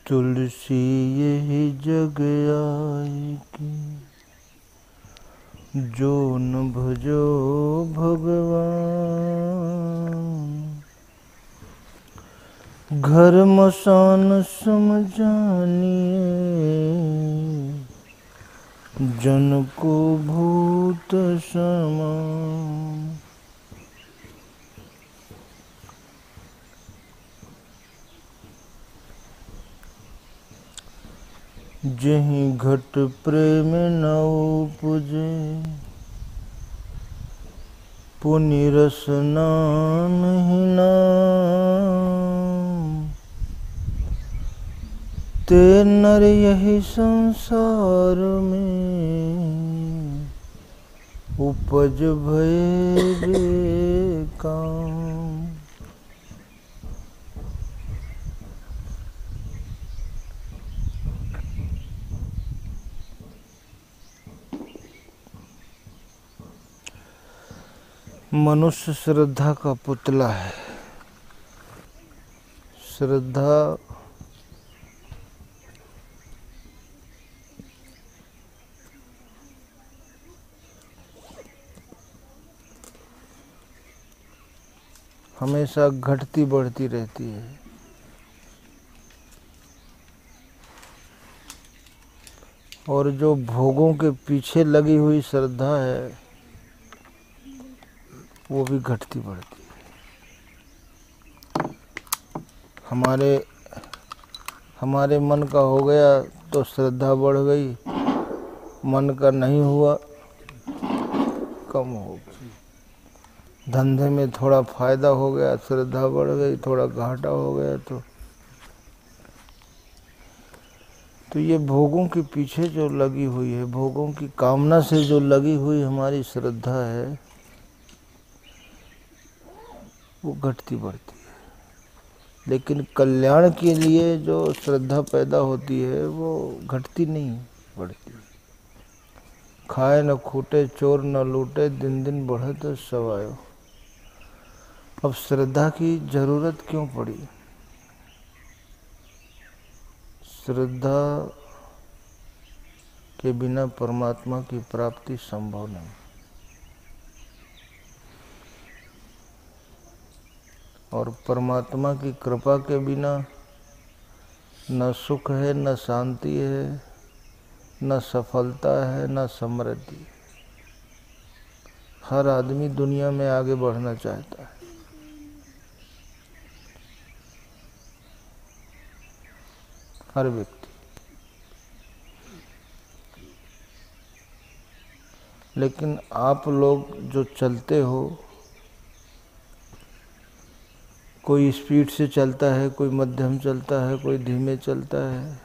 तुलसी यही जग आएगी, जो न भजो भगवान। घर मसान सम जानिए, जन को भूत समान। जहीं घट प्रेम न उपजे, पुनि रसना नहीं नाम। ते नर यही संसार में, उपज भये बेकाम। मनुष्य श्रद्धा का पुतला है। श्रद्धा हमेशा घटती बढ़ती रहती है। और जो भोगों के पीछे लगी हुई श्रद्धा है, वो भी घटती बढ़ती है। हमारे मन का हो गया तो श्रद्धा बढ़ गई, मन का नहीं हुआ कम हो गई। धंधे में थोड़ा फायदा हो गया, श्रद्धा बढ़ गई, थोड़ा घाटा हो गया तो ये भोगों के पीछे जो लगी हुई है, भोगों की कामना से जो लगी हुई हमारी श्रद्धा है, वो घटती बढ़ती है। लेकिन कल्याण के लिए जो श्रद्धा पैदा होती है, वो घटती नहीं बढ़ती। खाए न खूटे चोर न लूटे, दिन दिन बढ़त सवायो। अब श्रद्धा की जरूरत क्यों पड़ी? श्रद्धा के बिना परमात्मा की प्राप्ति संभव नहीं। और परमात्मा की कृपा के बिना न सुख है, न शांति है, न सफलता है, न समृद्धि। हर आदमी दुनिया में आगे बढ़ना चाहता है, हर व्यक्ति। लेकिन आप लोग जो चलते हो, कोई स्पीड से चलता है, कोई मध्यम चलता है, कोई धीमे चलता है।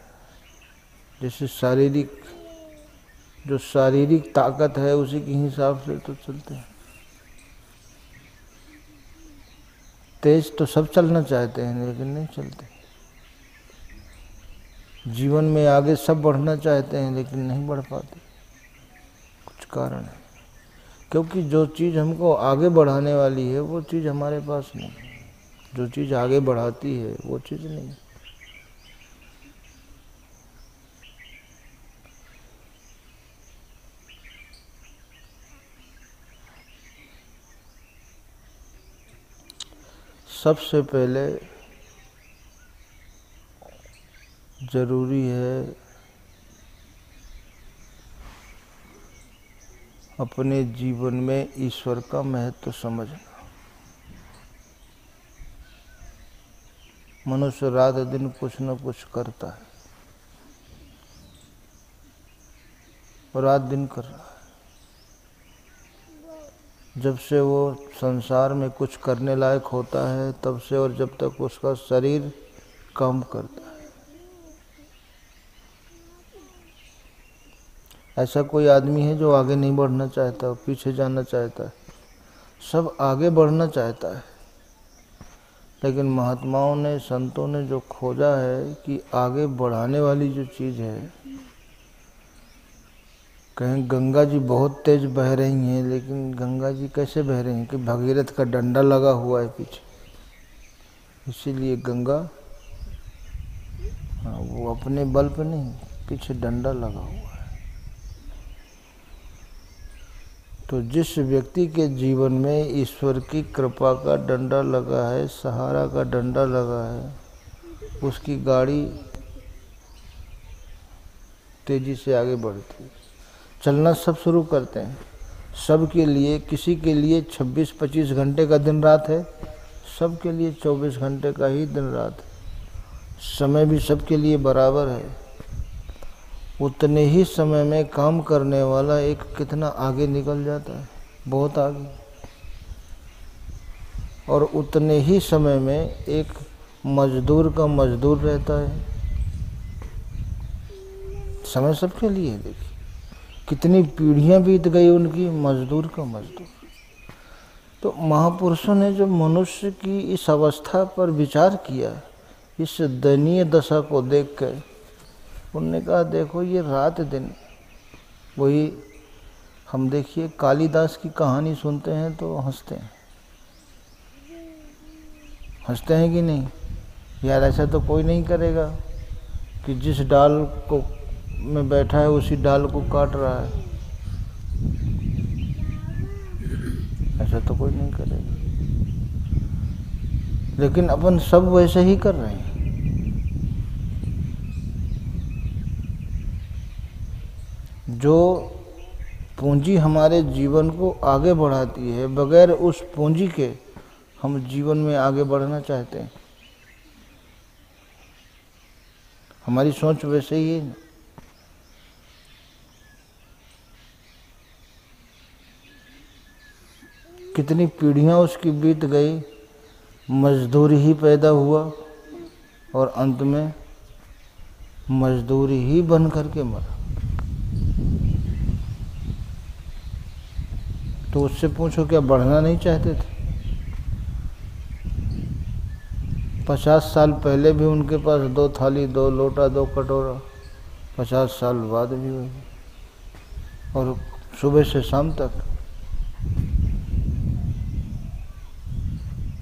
जैसे जो शारीरिक ताकत है, उसी के हिसाब से तो चलते हैं। तेज तो सब चलना चाहते हैं, लेकिन नहीं चलते। जीवन में आगे सब बढ़ना चाहते हैं, लेकिन नहीं बढ़ पाते। कुछ कारण है, क्योंकि जो चीज़ हमको आगे बढ़ाने वाली है, वो चीज़ हमारे पास नहीं है। जो चीज़ आगे बढ़ाती है, वो चीज़ नहीं। सबसे पहले जरूरी है अपने जीवन में ईश्वर का महत्व समझना। मनुष्य रात दिन कुछ न कुछ करता है, और रात दिन कर रहा है। जब से वो संसार में कुछ करने लायक होता है, तब से, और जब तक उसका शरीर काम करता है। ऐसा कोई आदमी है जो आगे नहीं बढ़ना चाहता, पीछे जाना चाहता है? सब आगे बढ़ना चाहता है। लेकिन महात्माओं ने, संतों ने जो खोजा है कि आगे बढ़ाने वाली जो चीज़ है, कहीं गंगा जी बहुत तेज बह रही हैं, लेकिन गंगा जी कैसे बह रही हैं कि भगीरथ का डंडा लगा हुआ है पीछे, इसीलिए गंगा हाँ, वो अपने बल पे नहीं, पीछे डंडा लगा हुआ है। तो जिस व्यक्ति के जीवन में ईश्वर की कृपा का डंडा लगा है, सहारा का डंडा लगा है, उसकी गाड़ी तेजी से आगे बढ़ती है। चलना सब शुरू करते हैं, सबके लिए, किसी के लिए 26-25 घंटे का दिन रात है, सबके लिए 24 घंटे का ही दिन रात है। समय भी सबके लिए बराबर है। उतने ही समय में काम करने वाला एक कितना आगे निकल जाता है, बहुत आगे। और उतने ही समय में एक मजदूर का मजदूर रहता है। समय सबके लिए है। देखिए कितनी पीढ़ियां बीत गई उनकी, मजदूर का मजदूर। तो महापुरुषों ने जो मनुष्य की इस अवस्था पर विचार किया, इस दयनीय दशा को देखकर उन्होंने कहा देखो ये रात दिन, वही हम देखिए कालिदास की कहानी सुनते हैं तो हंसते हैं, हंसते हैं कि नहीं? यार ऐसा तो कोई नहीं करेगा कि जिस डाल को में बैठा है उसी डाल को काट रहा है, ऐसा तो कोई नहीं करेगा। लेकिन अपन सब वैसे ही कर रहे हैं। जो पूंजी हमारे जीवन को आगे बढ़ाती है, बगैर उस पूंजी के हम जीवन में आगे बढ़ना चाहते हैं। हमारी सोच वैसे ही है। कितनी पीढ़ियां उसकी बीत गई, मजदूर ही पैदा हुआ और अंत में मजदूर ही बन करके मरा। तो उससे पूछो क्या बढ़ना नहीं चाहते थे? 50 साल पहले भी उनके पास 2 थाली, 2 लोटा, 2 कटोरा, 50 साल बाद भी वही, और सुबह से शाम तक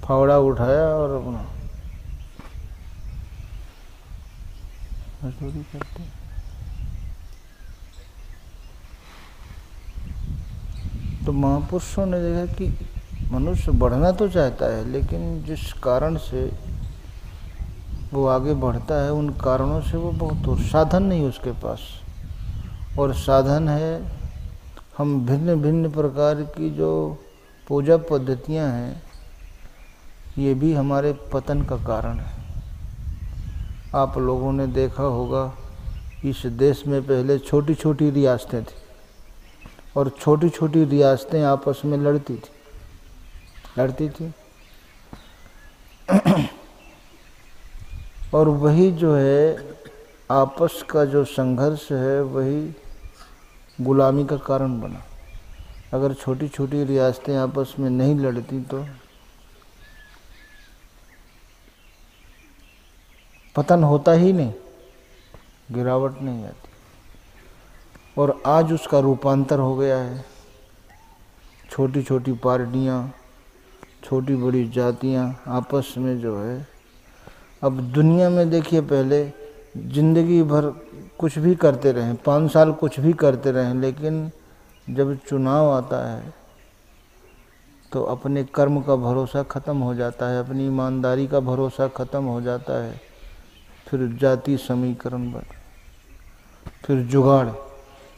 फावड़ा उठाया और अपना मजदूरी करते। तो महापुरुषों ने देखा कि मनुष्य बढ़ना तो चाहता है, लेकिन जिस कारण से वो आगे बढ़ता है उन कारणों से वो बहुत दूर, साधन नहीं उसके पास। और साधन है हम भिन्न भिन्न प्रकार की जो पूजा पद्धतियां हैं, ये भी हमारे पतन का कारण है। आप लोगों ने देखा होगा इस देश में पहले छोटी छोटी रियासतें थी और छोटी छोटी रियासतें आपस में लड़ती थी और वही जो है आपस का जो संघर्ष है वही गुलामी का कारण बना। अगर छोटी छोटी रियासतें आपस में नहीं लड़ती तो पतन होता ही नहीं, गिरावट नहीं आती। और आज उसका रूपांतर हो गया है। छोटी छोटी पार्टियां, छोटी बड़ी जातियां आपस में जो है, अब दुनिया में देखिए पहले जिंदगी भर कुछ भी करते रहें, 5 साल कुछ भी करते रहें, लेकिन जब चुनाव आता है तो अपने कर्म का भरोसा ख़त्म हो जाता है, अपनी ईमानदारी का भरोसा ख़त्म हो जाता है। फिर जाति समीकरण बन, फिर जुगाड़।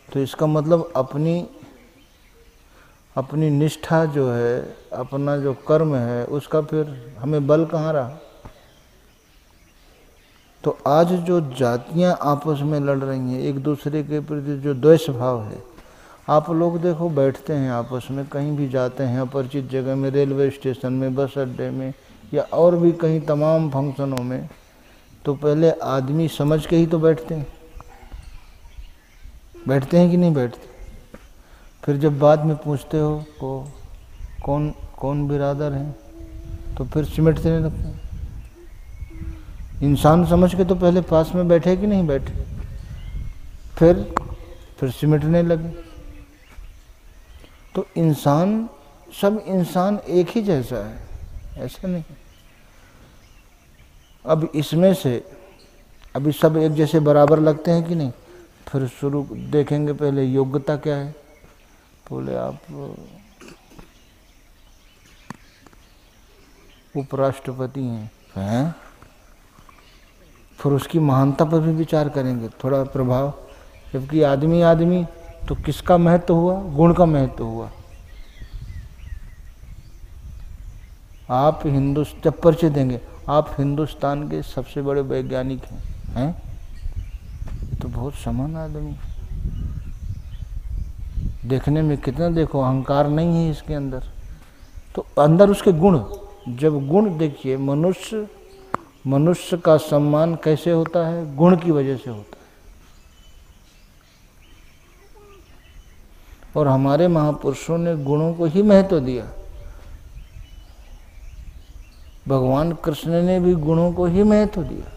तो इसका मतलब अपनी निष्ठा जो है, अपना जो कर्म है, उसका फिर हमें बल कहाँ रहा। तो आज जो जातियां आपस में लड़ रही हैं, एक दूसरे के प्रति जो द्वेष भाव है, आप लोग देखो बैठते हैं आपस में, कहीं भी जाते हैं अपरिचित जगह में, रेलवे स्टेशन में, बस अड्डे में या और भी कहीं तमाम फंक्शनों में, तो पहले आदमी समझ के ही तो बैठते हैं कि नहीं बैठते। फिर जब बाद में पूछते हो को कौन बिरादर हैं, तो फिर सिमटने लगते हैं। इंसान समझ के तो पहले पास में बैठे कि नहीं बैठे, फिर सिमटने लगे। तो इंसान, सब इंसान एक ही जैसा है, ऐसा नहीं। अब इसमें से अभी सब एक जैसे बराबर लगते हैं कि नहीं? फिर शुरू देखेंगे पहले योग्यता क्या है। बोले आप उपराष्ट्रपति हैं, फिर उसकी महानता पर भी विचार करेंगे, थोड़ा प्रभाव। जबकि आदमी आदमी तो किसका महत्व हुआ? गुण का महत्व हुआ। आप जब परिचय देंगे, आप हिंदुस्तान के सबसे बड़े वैज्ञानिक हैं, तो बहुत समान आदमी, देखने में कितना, देखो अहंकार नहीं है इसके अंदर, तो अंदर उसके गुण। जब गुण देखिए, मनुष्य का सम्मान कैसे होता है? गुण की वजह से होता है। और हमारे महापुरुषों ने गुणों को ही महत्व दिया। भगवान कृष्ण ने भी गुणों को ही महत्व दिया।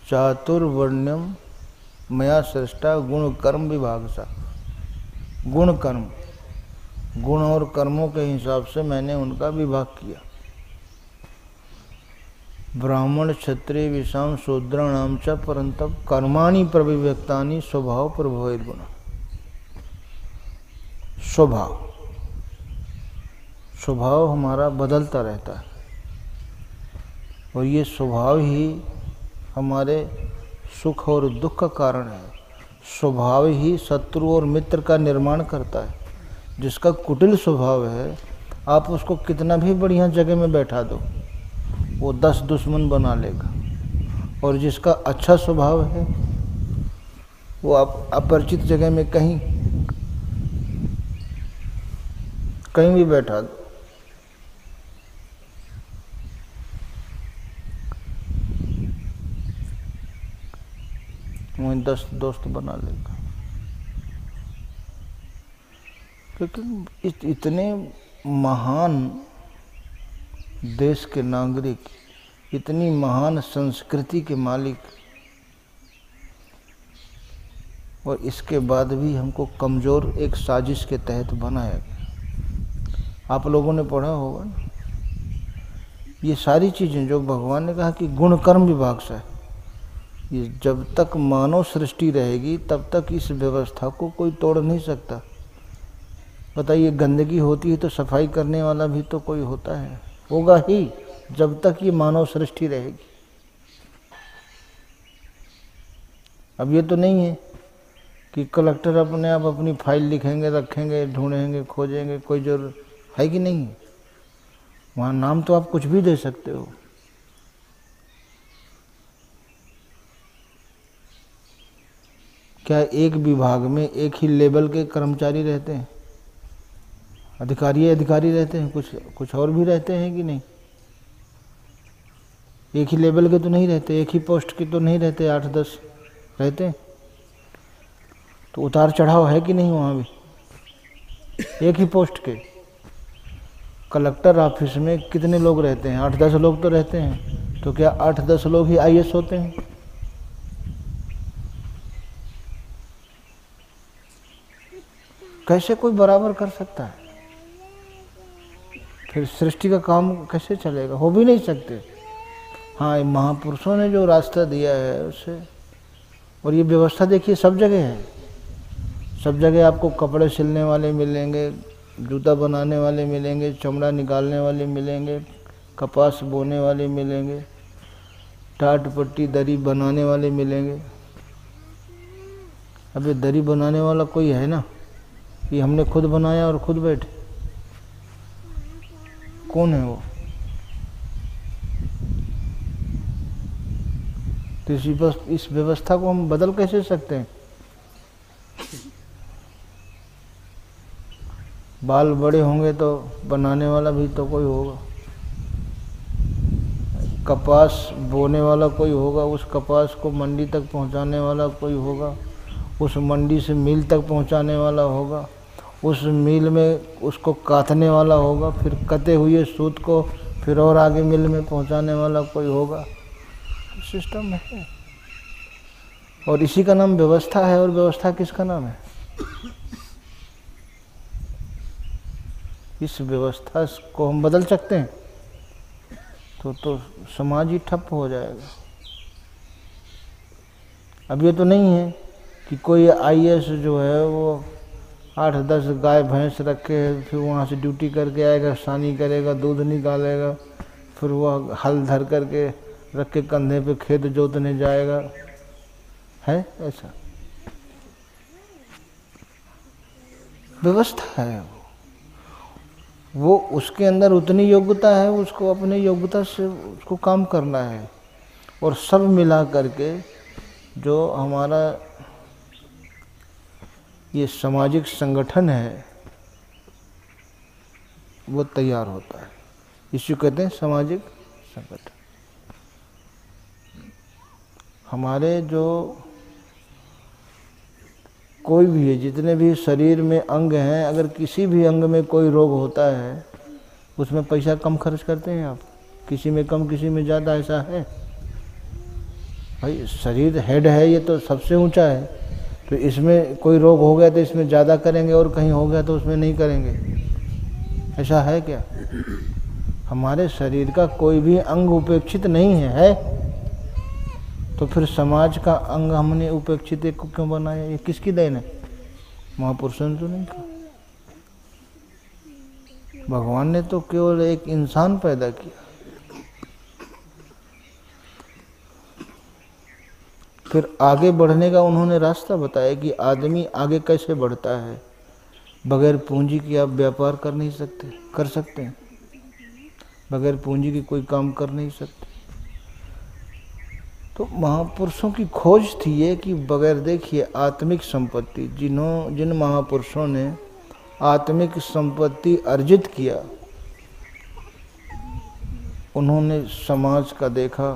चातुर्वर्ण्यम मया सृष्टा गुण कर्म विभागसा। गुण कर्म, गुण और कर्मों के हिसाब से मैंने उनका विभाग किया। ब्राह्मण क्षत्रिय विषाम शूद्राणाम च परंतप कर्माणि प्रविव्यक्तानि स्वभाव प्रभवेद गुण। स्वभाव हमारा बदलता रहता है, और ये स्वभाव ही हमारे सुख और दुख का कारण है। स्वभाव ही शत्रु और मित्र का निर्माण करता है। जिसका कुटिल स्वभाव है, आप उसको कितना भी बढ़िया जगह में बैठा दो, वो 10 दुश्मन बना लेगा। और जिसका अच्छा स्वभाव है, वो आप अपरिचित जगह में कहीं भी बैठा दो, वो 10 दोस्त बना लेगा। क्योंकि इतने महान देश के नागरिक, इतनी महान संस्कृति के मालिक, और इसके बाद भी हमको कमज़ोर एक साजिश के तहत बनाया गया। आप लोगों ने पढ़ा होगा ना, ये सारी चीज़ें जो भगवान ने कहा कि गुण कर्म विभाग से, ये जब तक मानव सृष्टि रहेगी तब तक इस व्यवस्था को कोई तोड़ नहीं सकता। बताइए, गंदगी होती है तो सफाई करने वाला भी तो कोई होता है, होगा ही, जब तक ये मानव सृष्टि रहेगी। अब ये तो नहीं है कि कलेक्टर अपने आप अपनी फाइल लिखेंगे, रखेंगे, ढूंढेंगे, खोजेंगे, कोई जरूरत है कि नहीं? वहाँ नाम तो आप कुछ भी दे सकते हो। क्या एक विभाग में एक ही लेवल के कर्मचारी रहते हैं? अधिकारी रहते हैं, कुछ और भी रहते हैं कि नहीं? एक ही लेवल के तो नहीं रहते, एक ही पोस्ट के तो नहीं रहते, 8-10 रहते हैं। तो उतार चढ़ाव है कि नहीं वहाँ भी? एक ही पोस्ट के कलेक्टर ऑफिस में कितने लोग रहते हैं? 8-10 लोग तो रहते हैं। तो क्या 8-10 लोग ही IAS होते हैं? कैसे कोई बराबर कर सकता है? फिर सृष्टि का काम कैसे चलेगा? हो भी नहीं सकते। हाँ, महापुरुषों ने जो रास्ता दिया है उससे, और ये व्यवस्था देखिए सब जगह है। सब जगह आपको कपड़े सिलने वाले मिलेंगे, जूता बनाने वाले मिलेंगे, चमड़ा निकालने वाले मिलेंगे, कपास बोने वाले मिलेंगे, टाट पट्टी दरी बनाने वाले मिलेंगे। अब ये दरी बनाने वाला कोई है ना, ये हमने खुद बनाया और खुद बैठे? कौन है वो? तो इस व्यवस्था को हम बदल कैसे सकते हैं? बाल बड़े होंगे तो बनाने वाला भी तो कोई होगा, कपास बोने वाला कोई होगा, उस कपास को मंडी तक पहुंचाने वाला कोई होगा, उस मंडी से मिल तक पहुंचाने वाला होगा, उस मिल में उसको काटने वाला होगा, फिर कटे हुए सूत को फिर और आगे मिल में पहुंचाने वाला कोई होगा। सिस्टम है। और इसी का नाम व्यवस्था है। और व्यवस्था किसका नाम है? इस व्यवस्था को हम बदल सकते हैं तो समाज ही ठप हो जाएगा। अब ये तो नहीं है कि कोई आईएएस जो है वो 8-10 गाय भैंस रखे, फिर वहाँ से ड्यूटी करके आएगा, सानी करेगा, दूध निकालेगा, फिर वह हल धर करके रख के कंधे पे खेत जोतने जाएगा। है ऐसा? व्यवस्था है वो उसके अंदर उतनी योग्यता है, उसको अपने योग्यता से उसको काम करना है। और सब मिला करके जो हमारा ये सामाजिक संगठन है वो तैयार होता है। इसी कहते हैं सामाजिक संगठन। हमारे जो कोई भी है, जितने भी शरीर में अंग हैं, अगर किसी भी अंग में कोई रोग होता है उसमें पैसा कम खर्च करते हैं आप? किसी में कम, किसी में ज़्यादा, ऐसा है? भाई शरीर हेड है, ये तो सबसे ऊंचा है, तो इसमें कोई रोग हो गया तो इसमें ज़्यादा करेंगे और कहीं हो गया तो उसमें नहीं करेंगे। ऐसा है क्या? हमारे शरीर का कोई भी अंग उपेक्षित नहीं है? तो फिर समाज का अंग हमने उपेक्षित एक को क्यों बनाया? ये किसकी देन है? महापुरुषों ने तो नहीं कहा। भगवान ने तो केवल एक इंसान पैदा किया। फिर आगे बढ़ने का उन्होंने रास्ता बताया कि आदमी आगे कैसे बढ़ता है। बगैर पूंजी के आप व्यापार कर नहीं सकते, कर सकते हैं? बगैर पूंजी के कोई काम कर नहीं सकते। तो महापुरुषों की खोज थी ये कि बगैर, देखिए, आत्मिक संपत्ति, जिन महापुरुषों ने आत्मिक संपत्ति अर्जित किया, उन्होंने समाज का देखा,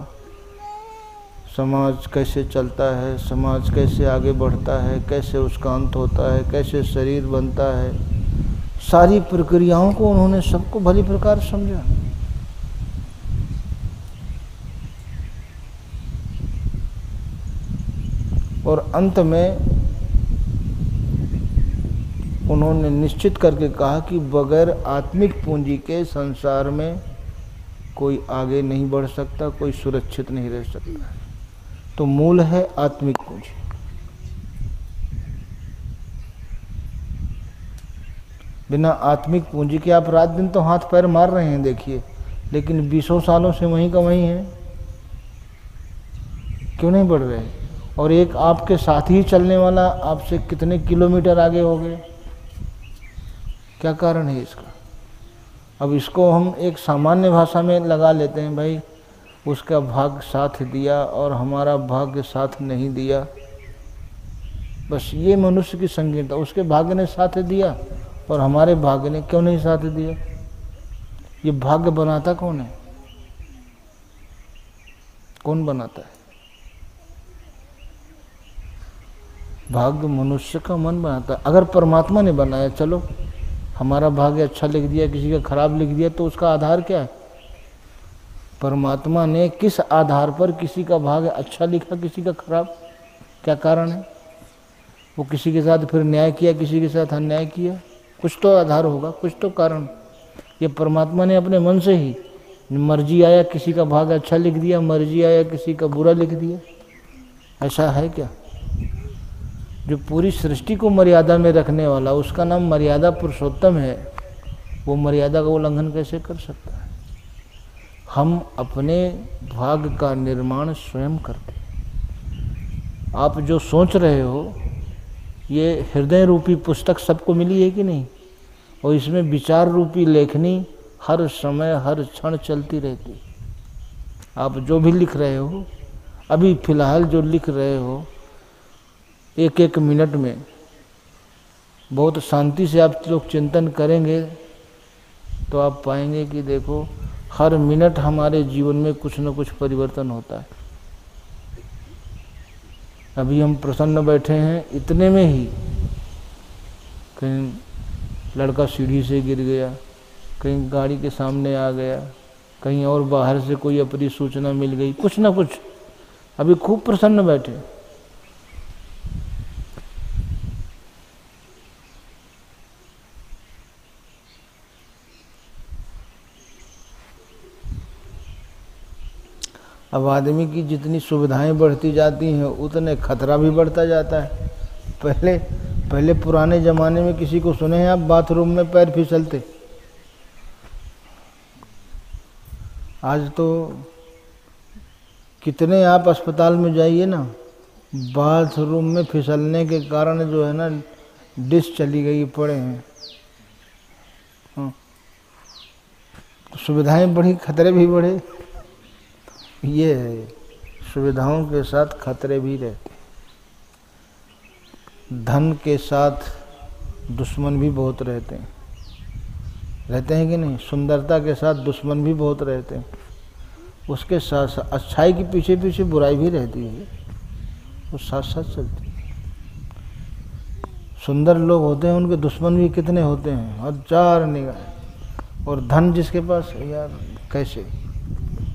समाज कैसे चलता है, समाज कैसे आगे बढ़ता है, कैसे उसका अंत होता है, कैसे शरीर बनता है, सारी प्रक्रियाओं को उन्होंने सबको भली प्रकार समझा। और अंत में उन्होंने निश्चित करके कहा कि बगैर आत्मिक पूंजी के संसार में कोई आगे नहीं बढ़ सकता, कोई सुरक्षित नहीं रह सकता। तो मूल है आत्मिक पूंजी। बिना आत्मिक पूंजी के आप रात दिन तो हाथ पैर मार रहे हैं, देखिए, लेकिन 20 सालों से वहीं का वहीं है। क्यों नहीं बढ़ रहे? और एक आपके साथ ही चलने वाला आपसे कितने किलोमीटर आगे हो गए? क्या कारण है इसका? अब इसको हम एक सामान्य भाषा में लगा लेते हैं, भाई उसका भाग्य साथ दिया और हमारा भाग्य साथ नहीं दिया। बस ये मनुष्य की संगीता। उसके भाग्य ने साथ दिया और हमारे भाग्य ने क्यों नहीं साथ दिया? ये भाग्य बनाता कौन है? कौन बनाता है? भाग्य मनुष्य का मन बनाता है। अगर परमात्मा ने बनाया, चलो हमारा भाग्य अच्छा लिख दिया, किसी का खराब लिख दिया, तो उसका आधार क्या है? परमात्मा ने किस आधार पर किसी का भाग्य अच्छा लिखा, किसी का खराब? क्या कारण है? वो किसी के साथ फिर न्याय किया, किसी के साथ अन्याय किया, कुछ तो आधार होगा, कुछ तो कारण। ये परमात्मा ने अपने मन से ही, मर्जी आया किसी का भाग्य अच्छा लिख दिया, मर्जी आया किसी का बुरा लिख दिया। ऐसा है क्या? जो पूरी सृष्टि को मर्यादा में रखने वाला, उसका नाम मर्यादा पुरुषोत्तम है, वो मर्यादा का उल्लंघन कैसे कर सकता है? हम अपने भाग्य का निर्माण स्वयं करते हैं। आप जो सोच रहे हो, ये हृदय रूपी पुस्तक सबको मिली है कि नहीं? और इसमें विचार रूपी लेखनी हर समय हर क्षण चलती रहती। आप जो भी लिख रहे हो, अभी फिलहाल जो लिख रहे हो, एक एक मिनट में बहुत शांति से आप लोग चिंतन करेंगे तो आप पाएंगे कि देखो, हर मिनट हमारे जीवन में कुछ न कुछ परिवर्तन होता है। अभी हम प्रसन्न बैठे हैं, इतने में ही कहीं लड़का सीढ़ी से गिर गया, कहीं गाड़ी के सामने आ गया, कहीं और बाहर से कोई अप्रिय सूचना मिल गई, कुछ ना कुछ। अभी खूब प्रसन्न बैठे, अब आदमी की जितनी सुविधाएं बढ़ती जाती हैं उतने खतरा भी बढ़ता जाता है। पहले पहले पुराने ज़माने में किसी को सुने हैं आप बाथरूम में पैर फिसलते? आज तो कितने आप अस्पताल में जाइए ना, बाथरूम में फिसलने के कारण जो है ना डिश चली गई पड़े हैं। सुविधाएं बढ़ी, खतरे भी बढ़े। ये है, सुविधाओं के साथ खतरे भी रहते। धन के साथ दुश्मन भी बहुत रहते हैं, रहते हैं कि नहीं? सुंदरता के साथ दुश्मन भी बहुत रहते हैं। उसके साथ साथ अच्छाई के पीछे पीछे बुराई भी रहती है, वो साथ साथ चलती है। सुंदर लोग होते हैं, उनके दुश्मन भी कितने होते हैं, हजार निगाह। और धन जिसके पास, यार कैसे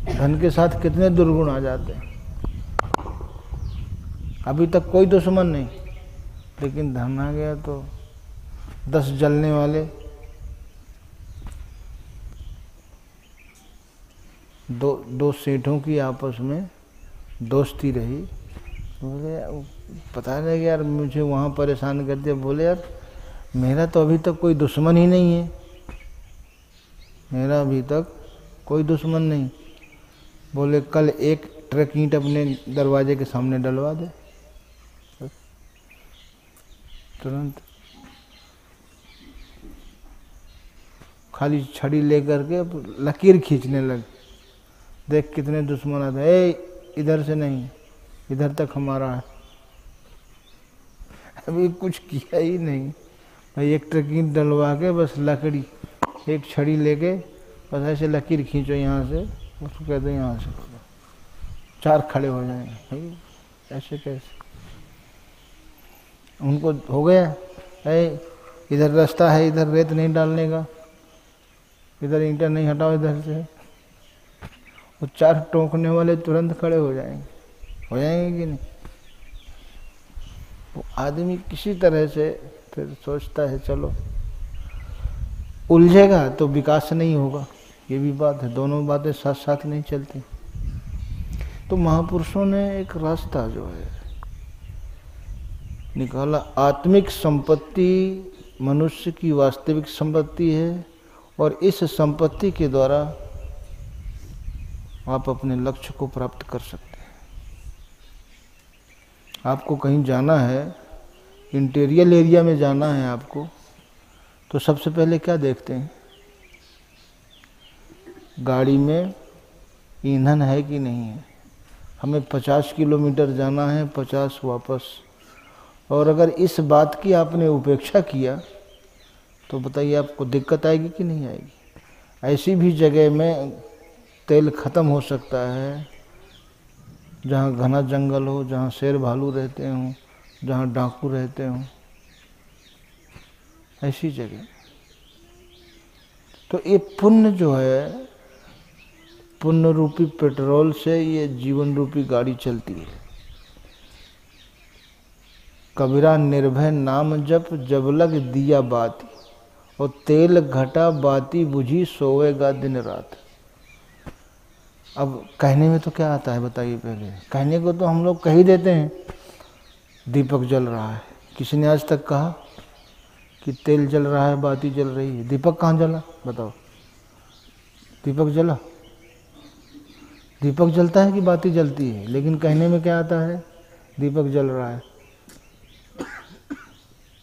धन के साथ कितने दुर्गुण आ जाते हैं। अभी तक कोई दुश्मन नहीं, लेकिन धन आ गया तो 10 जलने वाले। दो सेठों की आपस में दोस्ती रही। बोले पता नहीं यार मुझे वहाँ परेशान करते। बोले यार मेरा तो अभी तक कोई दुश्मन ही नहीं है, मेरा अभी तक कोई दुश्मन नहीं। बोले कल एक ट्रक ईंट अपने दरवाजे के सामने डलवा दे। तुरंत खाली छड़ी लेकर के लकीर खींचने लगे। देख कितने दुश्मन आते। ए इधर से नहीं, इधर तक हमारा है। अभी कुछ किया ही नहीं भाई, एक ट्रक ईंट डलवा के बस लकड़ी एक छड़ी लेके बस ऐसे लकीर खींचो यहाँ से, उसको कहते हैं यहाँ से 4 खड़े हो जाएंगे। भाई ऐसे कैसे? उनको हो गया इधर रास्ता है, इधर रेत नहीं डालने का, इधर ईंटा नहीं हटाओ इधर से। वो 4 टोकने वाले तुरंत खड़े हो जाएंगे कि नहीं? वो आदमी किसी तरह से फिर सोचता है चलो, उलझेगा तो विकास नहीं होगा, ये भी बात है। दोनों बातें साथ साथ नहीं चलती। तो महापुरुषों ने एक रास्ता जो है निकाला। आत्मिक संपत्ति मनुष्य की वास्तविक संपत्ति है और इस संपत्ति के द्वारा आप अपने लक्ष्य को प्राप्त कर सकते हैं। आपको कहीं जाना है, इंटीरियर एरिया में जाना है आपको, तो सबसे पहले क्या देखते हैं? गाड़ी में ईंधन है कि नहीं है। हमें 50 किलोमीटर जाना है, 50 वापस। और अगर इस बात की आपने उपेक्षा किया तो बताइए आपको दिक्कत आएगी कि नहीं आएगी? ऐसी भी जगह में तेल ख़त्म हो सकता है जहाँ घना जंगल हो, जहाँ शेर भालू रहते हों, जहाँ डाकू रहते हों, ऐसी जगह। तो ये पुण्य जो है, पुण्य रूपी पेट्रोल से ये जीवन रूपी गाड़ी चलती है। कबीरा निर्भय नाम जप जब लग दिया बाती, और तेल घटा बाती बुझी सोएगा दिन रात। अब कहने में तो क्या आता है बताइए? पहले कहने को तो हम लोग कह ही देते हैं दीपक जल रहा है। किसी ने आज तक कहा कि तेल जल रहा है, बाती जल रही है? दीपक कहाँ जला बताओ? दीपक जला? दीपक जलता है कि बाती जलती है? लेकिन कहने में क्या आता है? दीपक जल रहा है।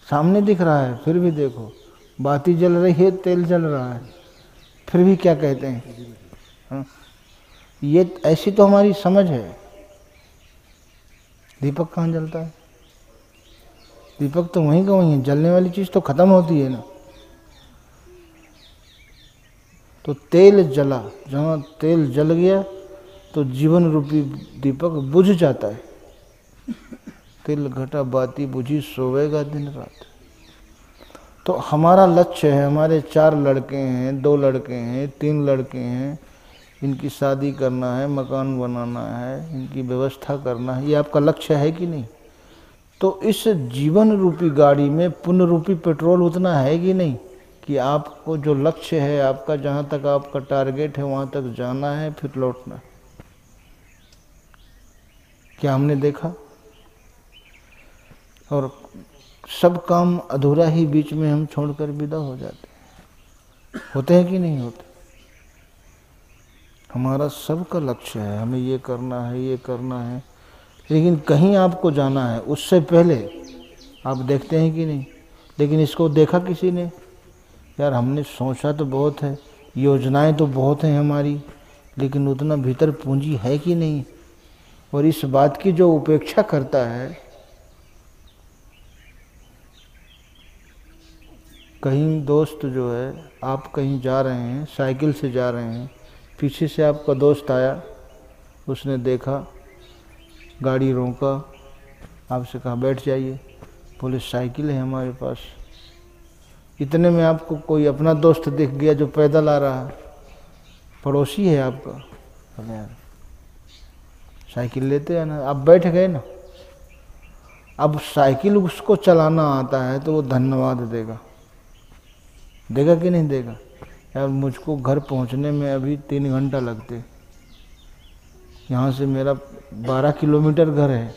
सामने दिख रहा है, फिर भी देखो बाती जल रही है, तेल जल रहा है, फिर भी क्या कहते हैं? हाँ? ये ऐसी तो हमारी समझ है। दीपक कहाँ जलता है? दीपक तो वहीं का वहीं है, जलने वाली चीज़ तो खत्म होती है ना। तो तेल जला, जहाँ तेल जल गया तो जीवन रूपी दीपक बुझ जाता है। तिल घटा बाती बुझी सोवेगा दिन रात। तो हमारा लक्ष्य है, हमारे 4 लड़के हैं, 2 लड़के हैं, 3 लड़के हैं, इनकी शादी करना है, मकान बनाना है, इनकी व्यवस्था करना है, ये आपका लक्ष्य है कि नहीं? तो इस जीवन रूपी गाड़ी में पुण्य रूपी पेट्रोल उतना है कि नहीं कि आपको जो लक्ष्य है आपका, जहाँ तक आपका टारगेट है वहाँ तक जाना है, फिर लौटना है। क्या हमने देखा? और सब काम अधूरा ही बीच में हम छोड़कर विदा हो जाते हैं। होते हैं कि नहीं होते? हमारा सबका लक्ष्य है, हमें ये करना है, ये करना है, लेकिन कहीं आपको जाना है उससे पहले आप देखते हैं कि नहीं? लेकिन इसको देखा किसी ने? यार हमने सोचा तो बहुत है, योजनाएं तो बहुत हैं हमारी, लेकिन उतना भीतर पूंजी है कि नहीं? और इस बात की जो उपेक्षा करता है, कहीं दोस्त जो है, आप कहीं जा रहे हैं, साइकिल से जा रहे हैं, पीछे से आपका दोस्त आया, उसने देखा, गाड़ी रोका, आपसे कहा बैठ जाइए, बोले साइकिल है हमारे पास। इतने में आपको कोई अपना दोस्त दिख गया जो पैदल आ रहा है, पड़ोसी है आपका, बोले यार साइकिल लेते हैं ना, आप बैठ गए ना। अब साइकिल उसको चलाना आता है तो वो धन्यवाद देगा, देगा कि नहीं देगा? यार मुझको घर पहुंचने में अभी 3 घंटा लगते, यहाँ से मेरा 12 किलोमीटर घर है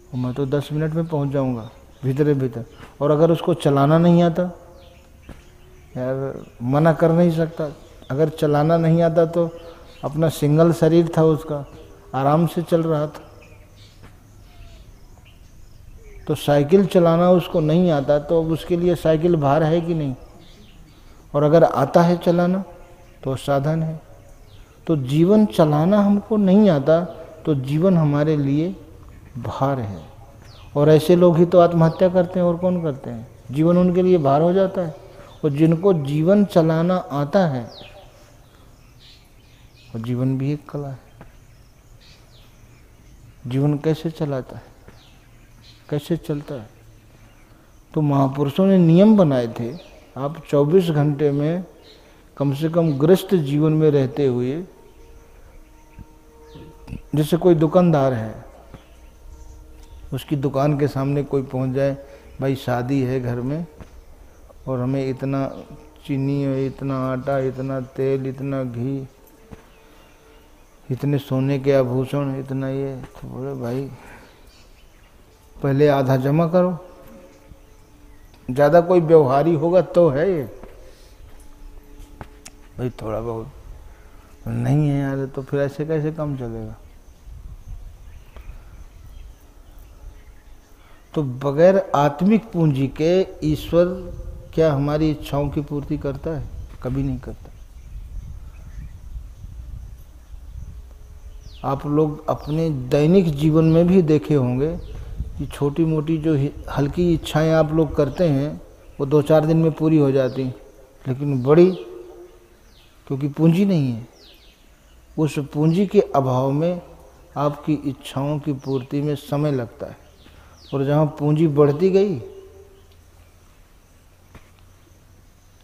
और मैं तो 10 मिनट में पहुंच जाऊंगा भीतर भीतर। और अगर उसको चलाना नहीं आता, यार मना कर नहीं सकता। अगर चलाना नहीं आता तो अपना सिंगल शरीर था उसका, आराम से चल रहा था। तो साइकिल चलाना उसको नहीं आता तो अब उसके लिए साइकिल भार है कि नहीं? और अगर आता है चलाना तो साधन है। तो जीवन चलाना हमको नहीं आता तो जीवन हमारे लिए भार है। और ऐसे लोग ही तो आत्महत्या करते हैं, और कौन करते हैं? जीवन उनके लिए भार हो जाता है। और जिनको जीवन चलाना आता है, और जीवन भी एक कला है। जीवन कैसे चलाता है, कैसे चलता है? तो महापुरुषों ने नियम बनाए थे, आप 24 घंटे में कम से कम गृहस्थ जीवन में रहते हुए, जैसे कोई दुकानदार है, उसकी दुकान के सामने कोई पहुंच जाए, भाई शादी है घर में और हमें इतना चीनी, इतना आटा, इतना तेल, इतना घी, इतने सोने के आभूषण, इतना ये, तो बोले भाई पहले आधा जमा करो। ज़्यादा कोई व्यवहारी होगा तो है ये, भाई थोड़ा बहुत नहीं है यार, तो फिर ऐसे कैसे काम चलेगा? तो बगैर आत्मिक पूंजी के ईश्वर क्या हमारी इच्छाओं की पूर्ति करता है? कभी नहीं करता। आप लोग अपने दैनिक जीवन में भी देखे होंगे कि छोटी मोटी जो हल्की इच्छाएं आप लोग करते हैं वो 2-4 दिन में पूरी हो जाती, लेकिन बड़ी, क्योंकि पूंजी नहीं है, उस पूंजी के अभाव में आपकी इच्छाओं की पूर्ति में समय लगता है। और जहाँ पूंजी बढ़ती गई,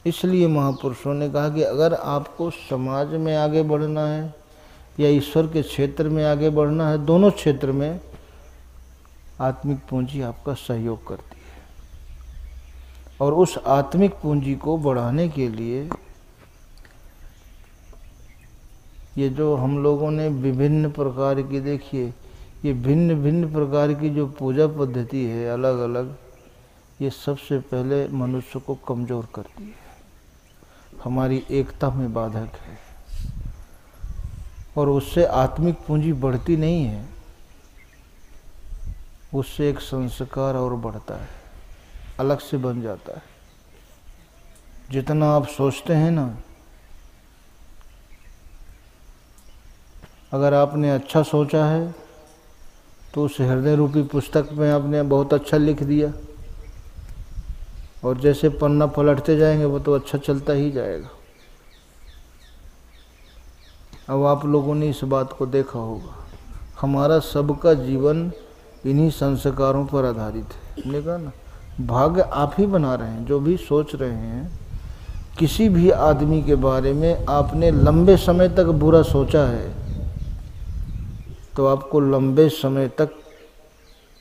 इसलिए महापुरुषों ने कहा कि अगर आपको समाज में आगे बढ़ना है या ईश्वर के क्षेत्र में आगे बढ़ना है, दोनों क्षेत्र में आत्मिक पूंजी आपका सहयोग करती है। और उस आत्मिक पूंजी को बढ़ाने के लिए ये जो हम लोगों ने विभिन्न प्रकार की, देखिए ये भिन्न भिन्न प्रकार की जो पूजा पद्धति है अलग अलग, ये सबसे पहले मनुष्य को कमज़ोर करती है, हमारी एकता में बाधक है, और उससे आत्मिक पूंजी बढ़ती नहीं है, उससे एक संस्कार और बढ़ता है, अलग से बन जाता है। जितना आप सोचते हैं ना, अगर आपने अच्छा सोचा है तो उस हृदय रूपी पुस्तक में आपने बहुत अच्छा लिख दिया, और जैसे पन्ना पलटते जाएंगे वो तो अच्छा चलता ही जाएगा। अब आप लोगों ने इस बात को देखा होगा, हमारा सबका जीवन इन्हीं संस्कारों पर आधारित है। हमने कहा ना, भाग्य आप ही बना रहे हैं। जो भी सोच रहे हैं, किसी भी आदमी के बारे में आपने लंबे समय तक बुरा सोचा है तो आपको लंबे समय तक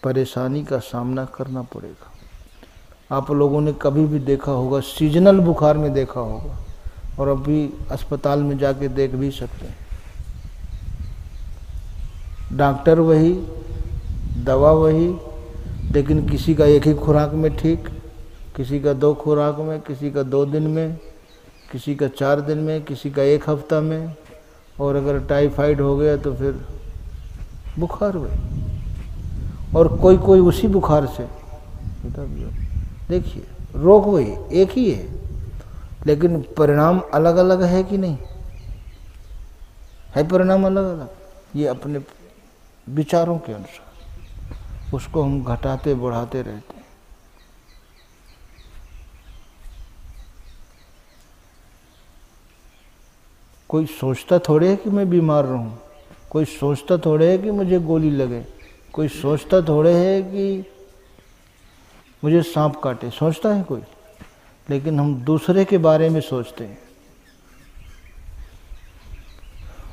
परेशानी का सामना करना पड़ेगा। आप लोगों ने कभी भी देखा होगा, सीजनल बुखार में देखा होगा, और अभी अस्पताल में जाके देख भी सकते हैं। डॉक्टर वही, दवा वही, लेकिन किसी का एक ही खुराक में ठीक, किसी का 2 खुराक में, किसी का 2 दिन में, किसी का 4 दिन में, किसी का 1 हफ्ता में, और अगर टाइफाइड हो गया तो फिर बुखार हुए, और कोई कोई उसी बुखार से, देखिए रोग वही एक ही है, लेकिन परिणाम अलग अलग है कि नहीं है? परिणाम अलग अलग, ये अपने विचारों के अनुसार उसको हम घटाते बढ़ाते रहते हैं। कोई सोचता थोड़े है कि मैं बीमार रहूं, कोई सोचता थोड़े है कि मुझे गोली लगे, कोई सोचता थोड़े है कि मुझे सांप काटे, सोचता है कोई? लेकिन हम दूसरे के बारे में सोचते हैं।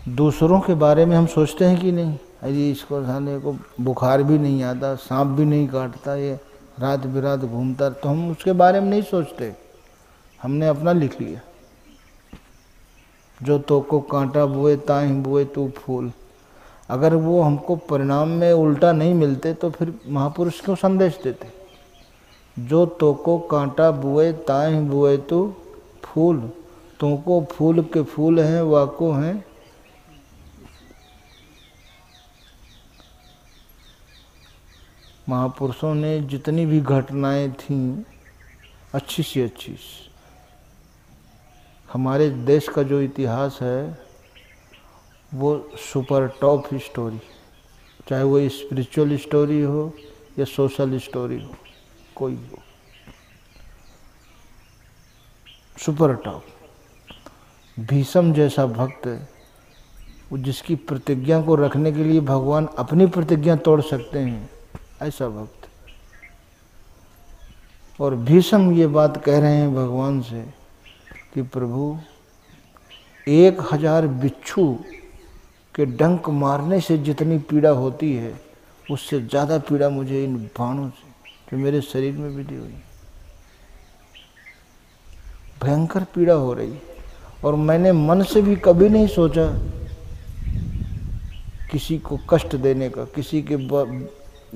दूसरों के बारे में हम सोचते हैं कि नहीं? अरे इसको साले को बुखार भी नहीं आता, सांप भी नहीं काटता, ये रात बिरात घूमता, तो हम उसके बारे में नहीं सोचते, हमने अपना लिख लिया। जो तो को कांटा बोए ताहि बोए तू फूल। अगर वो हमको परिणाम में उल्टा नहीं मिलते तो फिर महापुरुष क्यों संदेश देते? जो तो को कांटा बुए ताहि बुए तू फूल, तुमको फूल के फूल हैं वाको हैं। महापुरुषों ने जितनी भी घटनाएं थीं अच्छी से अच्छी, हमारे देश का जो इतिहास है वो सुपर टॉप स्टोरी, चाहे वो स्पिरिचुअल स्टोरी हो या सोशल स्टोरी हो, कोई हो, सुपर टॉप। भीष्म जैसा भक्त, वो जिसकी प्रतिज्ञा को रखने के लिए भगवान अपनी प्रतिज्ञा तोड़ सकते हैं, ऐसा भक्त। और भीष्म ये बात कह रहे हैं भगवान से कि प्रभु 1000 बिच्छू के डंक मारने से जितनी पीड़ा होती है उससे ज़्यादा पीड़ा मुझे इन बाणों से जो मेरे शरीर में विधि हुई, भयंकर पीड़ा हो रही। और मैंने मन से भी कभी नहीं सोचा किसी को कष्ट देने का, किसी के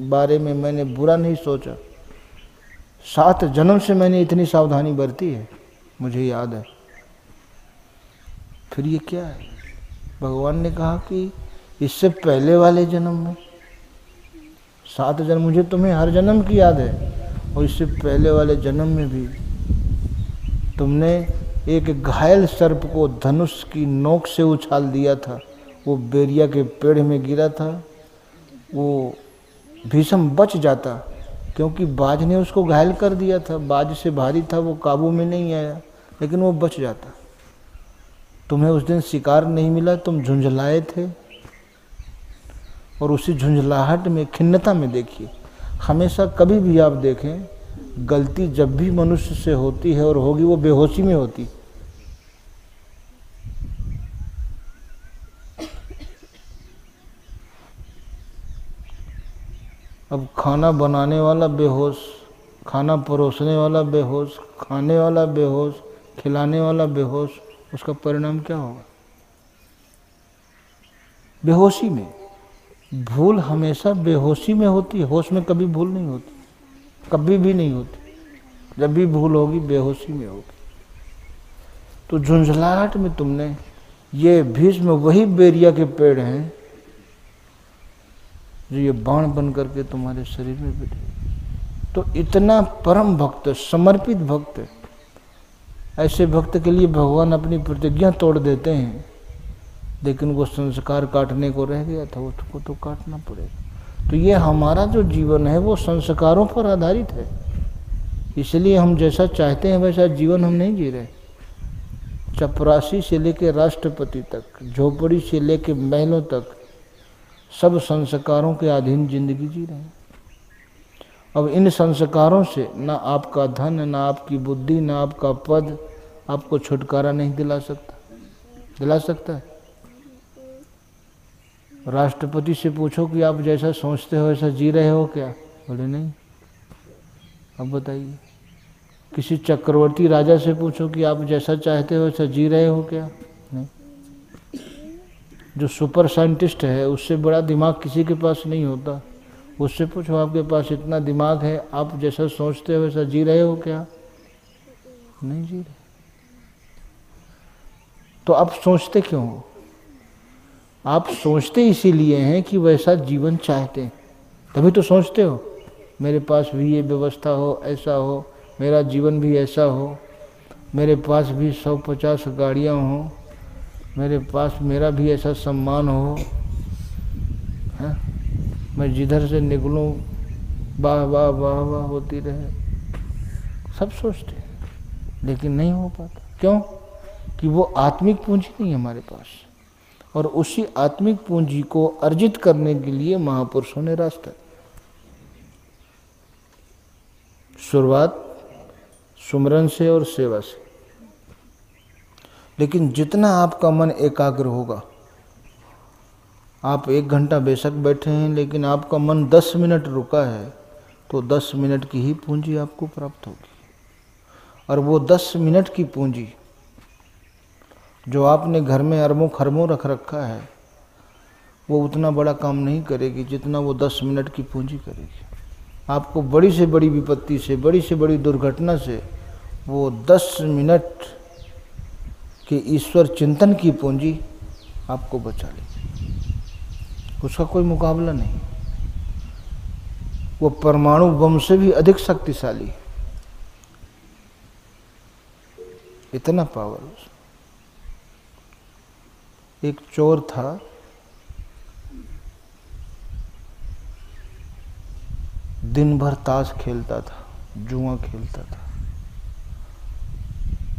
बारे में मैंने बुरा नहीं सोचा। 7 जन्म से मैंने इतनी सावधानी बरती है, मुझे याद है। फिर ये क्या है? भगवान ने कहा कि इससे पहले वाले जन्म में 7 जन्म, मुझे तुम्हें हर जन्म की याद है, और इससे पहले वाले जन्म में भी तुमने एक घायल सर्प को धनुष की नोक से उछाल दिया था, वो बेरिया के पेड़ में गिरा था। वो भीष्म बच जाता क्योंकि बाज ने उसको घायल कर दिया था, बाज से भारी था, वो काबू में नहीं आया, लेकिन वो बच जाता। तुम्हें उस दिन शिकार नहीं मिला, तुम झुंझलाए थे, और उसी झुंझलाहट में, खिन्नता में, देखिए हमेशा कभी भी आप देखें, गलती जब भी मनुष्य से होती है और होगी, वो बेहोशी में होती। अब खाना बनाने वाला बेहोश, खाना परोसने वाला बेहोश, खाने वाला बेहोश, खिलाने वाला बेहोश, उसका परिणाम क्या होगा? बेहोशी में। भूल हमेशा बेहोशी में होती है, होश में कभी भूल नहीं होती, कभी भी नहीं होती। जब भी भूल होगी बेहोशी में होगी। तो झुंझलाहट में तुमने, ये भीष्म वही बेरिया के पेड़ हैं जो ये बाण बन करके तुम्हारे शरीर में बैठे। तो इतना परम भक्त, समर्पित भक्त, ऐसे भक्त के लिए भगवान अपनी प्रतिज्ञा तोड़ देते हैं, लेकिन वो संस्कार काटने को रह गया था, उसको तो काटना पड़ेगा। तो ये हमारा जो जीवन है वो संस्कारों पर आधारित है, इसलिए हम जैसा चाहते हैं वैसा जीवन हम नहीं जी रहे। चपरासी से लेकर राष्ट्रपति तक, झोपड़ी से लेकर महलों तक, सब संस्कारों के अधीन जिंदगी जी रहे हैं। अब इन संस्कारों से ना आपका धन, ना आपकी बुद्धि, ना आपका पद आपको छुटकारा नहीं दिला सकता। दिला सकता है? राष्ट्रपति से पूछो कि आप जैसा सोचते हो वैसा जी रहे हो क्या? बोले नहीं। अब बताइए, किसी चक्रवर्ती राजा से पूछो कि आप जैसा चाहते हो वैसा जी रहे हो क्या? नहीं। जो सुपर साइंटिस्ट है उससे बड़ा दिमाग किसी के पास नहीं होता। उससे पूछो आपके पास इतना दिमाग है, आप जैसा सोचते हो वैसा जी रहे हो क्या? नहीं जी रहे। तो आप सोचते क्यों हो? आप सोचते इसीलिए हैं कि वैसा जीवन चाहते हैं, तभी तो सोचते हो मेरे पास भी ये व्यवस्था हो, ऐसा हो, मेरा जीवन भी ऐसा हो, मेरे पास भी 150 गाड़ियाँ हों, मेरे पास मेरा भी ऐसा सम्मान हो, है? मैं जिधर से निकलूं वाह वाह वाह वाह होती रहे। सब सोचते हैं, लेकिन नहीं हो पाता। क्यों? कि वो आत्मिक पूंजी नहीं है हमारे पास। और उसी आत्मिक पूंजी को अर्जित करने के लिए महापुरुषों ने रास्ता। शुरुआत सुमरन से और सेवा से। लेकिन जितना आपका मन एकाग्र होगा, आप 1 घंटा बेशक बैठे हैं लेकिन आपका मन 10 मिनट रुका है, तो 10 मिनट की ही पूंजी आपको प्राप्त होगी। और वो 10 मिनट की पूंजी जो आपने घर में अरबों खरबों रख रखा है, वो उतना बड़ा काम नहीं करेगी जितना वो 10 मिनट की पूंजी करेगी। आपको बड़ी से बड़ी विपत्ति से, बड़ी से बड़ी दुर्घटना से वो 10 मिनट के ईश्वर चिंतन की पूंजी आपको बचा लेगी। उसका कोई मुकाबला नहीं। वो परमाणु बम से भी अधिक शक्तिशाली, इतना पावर उसमें। एक चोर था, दिन भर ताश खेलता था, जुआ खेलता था।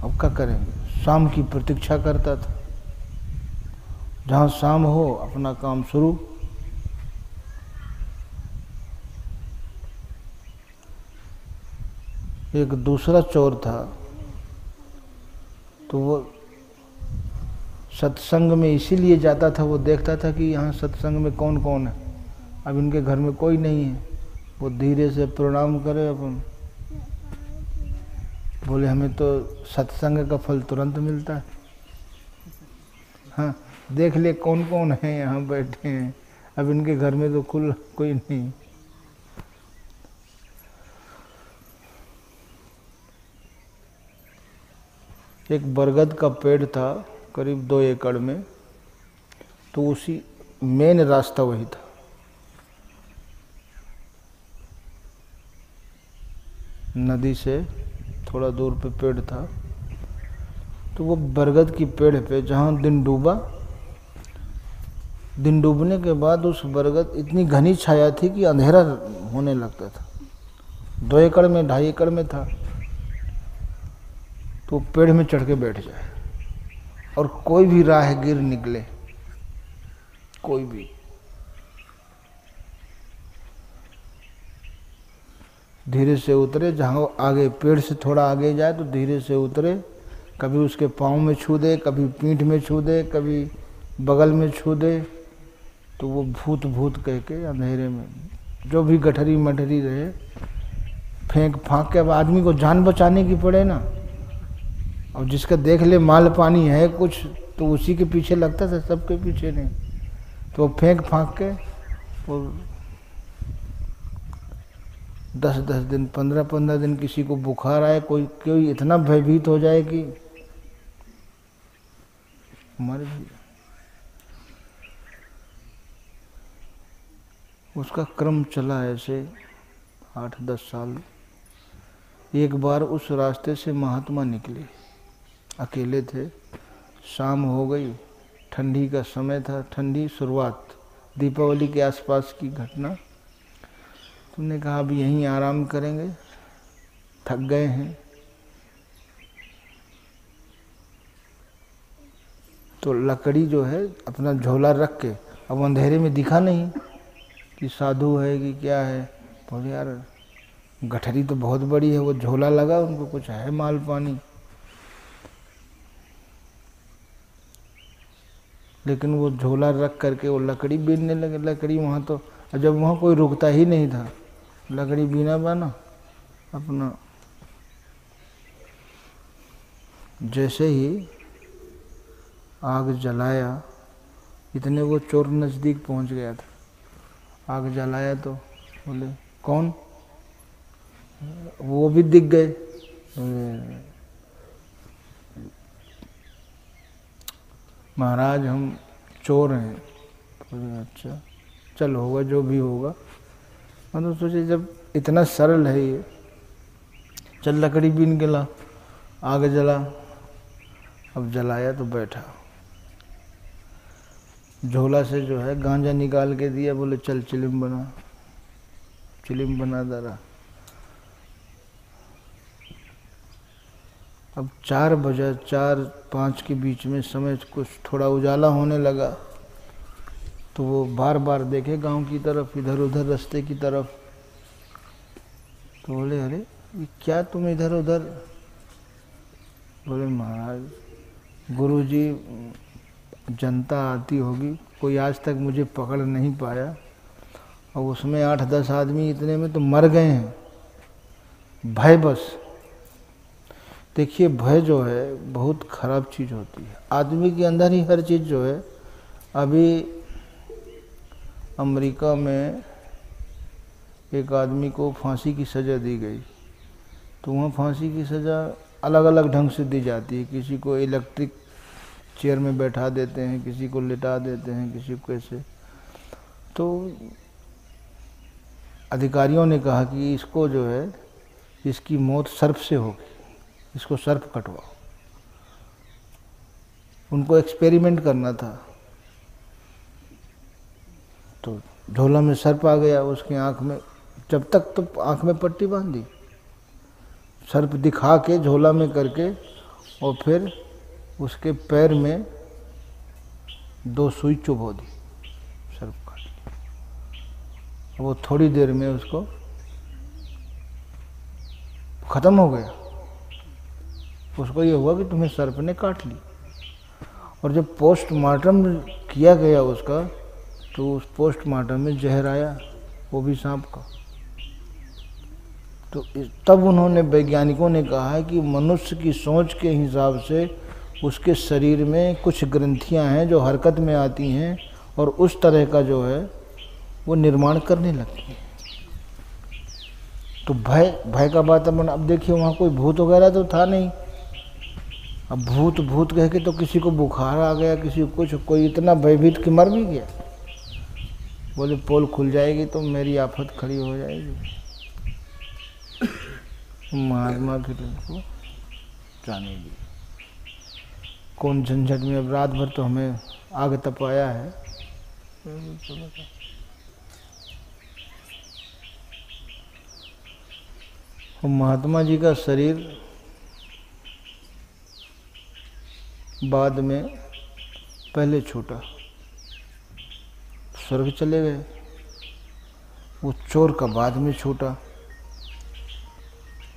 अब क्या करेंगे? शाम की प्रतीक्षा करता था, जहां शाम हो अपना काम शुरू। एक दूसरा चोर था, तो वो सत्संग में इसीलिए जाता था, वो देखता था कि यहाँ सत्संग में कौन कौन है। अब इनके घर में कोई नहीं है, वो धीरे से प्रणाम करे, अपन बोले हमें तो सत्संग का फल तुरंत मिलता है। हाँ, देख ले कौन कौन है यहाँ बैठे हैं, अब इनके घर में तो कोई नहीं। एक बरगद का पेड़ था करीब 2 एकड़ में, तो उसी मेन रास्ता वही था। नदी से थोड़ा दूर पे पेड़ था, तो वो बरगद की पेड़ पे जहाँ दिन डूबा, दिन डूबने के बाद उस बरगद इतनी घनी छाया थी कि अंधेरा होने लगता था। 2 एकड़ में 2.5 एकड़ में था, तो पेड़ में चढ़ के बैठ जाए और कोई भी राहगीर निकले, कोई भी, धीरे से उतरे, जहाँ आगे पेड़ से थोड़ा आगे जाए तो धीरे से उतरे, कभी उसके पाँव में छू दे, कभी पीठ में छू दे, कभी बगल में छू दे, तो वो भूत भूत कह के अंधेरे में जो भी गठरी मठरी रहे फेंक फाँक के। अब आदमी को जान बचाने की पड़े ना, और जिसका देख ले माल पानी है कुछ, तो उसी के पीछे लगता था, सबके पीछे नहीं। तो फेंक फाँक के और 10-10 दिन, 15-15 दिन किसी को बुखार आए, कोई इतना भयभीत हो जाए कि मर भी। उसका क्रम चला ऐसे 8-10 साल। एक बार उस रास्ते से महात्मा निकले, अकेले थे, शाम हो गई, ठंडी का समय था, ठंडी शुरुआत, दीपावली के आसपास की घटना। तुमने कहा अब यहीं आराम करेंगे, थक गए हैं। तो लकड़ी जो है अपना झोला रख के, अब अंधेरे में दिखा नहीं कि साधु है कि क्या है, बोले यार गठरी तो बहुत बड़ी है, वो झोला लगा, उनको कुछ है माल पानी, लेकिन वो झोला रख करके वो लकड़ी बीनने लगे। लकड़ी वहाँ तो, जब वहाँ कोई रुकता ही नहीं था, लकड़ी बीना बाना अपना। जैसे ही आग जलाया इतने वो चोर नज़दीक पहुंच गया था। आग जलाया तो बोले कौन, वो भी दिख गए। महाराज हम चोर हैं। बोले अच्छा चल होगा जो भी होगा। मतलब सोचे जब इतना सरल है ये, चल लकड़ी बीन के ला, आग जला। अब जलाया तो बैठा, झोला से जो है गांजा निकाल के दिया, बोले चल चिलिम बना। चिलिम बना दरा। अब 4 बजे 4-5 के बीच में समय कुछ थोड़ा उजाला होने लगा, तो वो बार बार देखे गांव की तरफ, इधर उधर रास्ते की तरफ। तो बोले अरे ये क्या तुम इधर उधर। बोले महाराज गुरुजी जनता आती होगी, कोई आज तक मुझे पकड़ नहीं पाया, और उसमें 8-10 आदमी इतने में तो मर गए हैं भय बस। देखिए भय जो है बहुत खराब चीज़ होती है। आदमी के अंदर ही हर चीज़ जो है। अभी अमेरिका में एक आदमी को फांसी की सज़ा दी गई, तो वहाँ फांसी की सज़ा अलग अलग ढंग से दी जाती है। किसी को इलेक्ट्रिक चेयर में बैठा देते हैं, किसी को लिटा देते हैं, किसी को कैसे। तो अधिकारियों ने कहा कि इसको जो है इसकी मौत सर्प से होगी, इसको सर्प कटवाओ। उनको एक्सपेरिमेंट करना था। तो झोला में सर्प आ गया उसकी आंख में, जब तक तो आंख में पट्टी बांधी, सर्प दिखा के झोला में करके, और फिर उसके पैर में 2 सुई चुभो दी, सर्प काट लिया। वो थोड़ी देर में उसको खत्म हो गया। उसको ये हुआ कि तुम्हें सर्प ने काट ली। और जब पोस्टमार्टम किया गया उसका, तो उस पोस्टमार्टम में जहर आया, वो भी सांप का। तो तब उन्होंने, वैज्ञानिकों ने कहा है कि मनुष्य की सोच के हिसाब से उसके शरीर में कुछ ग्रंथियां हैं जो हरकत में आती हैं, और उस तरह का जो है वो निर्माण करने लगती हैं। तो भय का वातावरण। अब देखिए वहाँ कोई भूत वगैरह तो था नहीं। अब भूत भूत कह के तो किसी को बुखार आ गया, किसी को कुछ, कोई इतना भयभीत कि मर भी गया। बोले पोल खुल जाएगी तो मेरी आफत खड़ी हो जाएगी। महात्मा फिर उनको जाने दी, कौन झंझट में। अब रात भर तो हमें आग तपाया है। और महात्मा जी का शरीर बाद में, पहले छोटा, स्वर्ग चले गए। वो चोर का बाद में छोटा।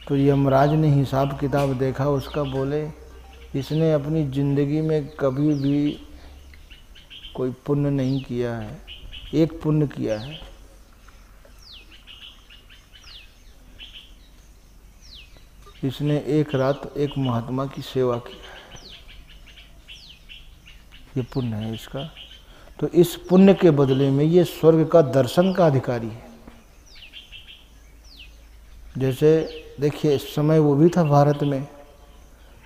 तो यमराज ने हिसाब किताब देखा उसका, बोले इसने अपनी ज़िंदगी में कभी भी कोई पुण्य नहीं किया है, एक पुण्य किया है। इसने एक रात एक महात्मा की सेवा की है, ये पुण्य है इसका। तो इस पुण्य के बदले में ये स्वर्ग का दर्शन का अधिकारी है। जैसे देखिए इस समय वो भी था भारत में,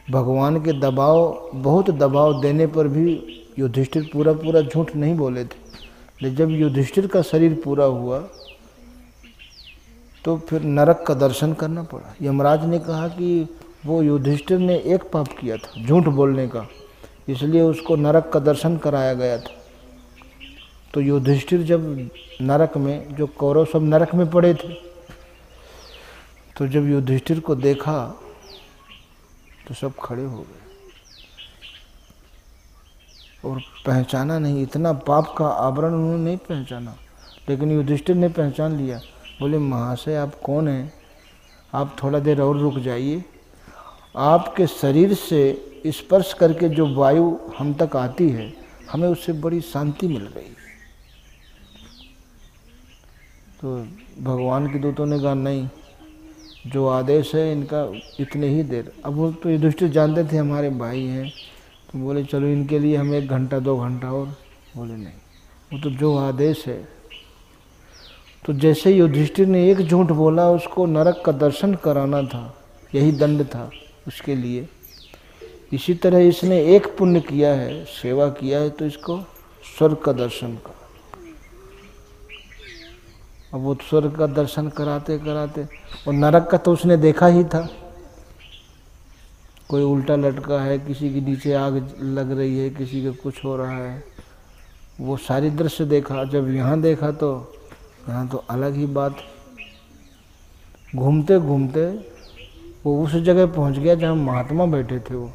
भगवान के दबाव, बहुत दबाव देने पर भी युधिष्ठिर पूरा झूठ नहीं बोले थे। लेकिन जब युधिष्ठिर का शरीर पूरा हुआ तो फिर नरक का दर्शन करना पड़ा। यमराज ने कहा कि वो युधिष्ठिर ने एक पाप किया था, झूठ बोलने का, इसलिए उसको नरक का दर्शन कराया गया था। तो युधिष्ठिर जब नरक में, जो कौरव सब नरक में पड़े थे, तो जब युधिष्ठिर को देखा तो सब खड़े हो गए और पहचाना नहीं। इतना पाप का आवरण उन्होंने नहीं पहचाना, लेकिन युधिष्ठिर ने पहचान लिया। बोले महाशय आप कौन हैं? आप थोड़ा देर और रुक जाइए। आपके शरीर से स्पर्श करके जो वायु हम तक आती है, हमें उससे बड़ी शांति मिल रही है। तो भगवान के दूतों ने कहा नहीं, जो आदेश है इनका इतने ही देर। अब वो तो युधिष्ठिर जानते थे हमारे भाई हैं, तो बोले चलो इनके लिए हम 1 घंटा 2 घंटा और बोले नहीं, वो तो जो आदेश है। तो जैसे युधिष्ठिर ने एक झूठ बोला, उसको नरक का दर्शन कराना था, यही दंड था उसके लिए। इसी तरह इसने एक पुण्य किया है, सेवा किया है, तो इसको स्वर्ग का दर्शन करा। अब वो स्वर्ग का दर्शन कराते कराते, और नरक का तो उसने देखा ही था, कोई उल्टा लटका है, किसी के नीचे आग लग रही है, किसी के कुछ हो रहा है, वो सारी दृश्य देखा। जब यहाँ देखा तो यहाँ तो अलग ही बात। घूमते घूमते वो उस जगह पहुँच गया जहाँ महात्मा बैठे थे वो।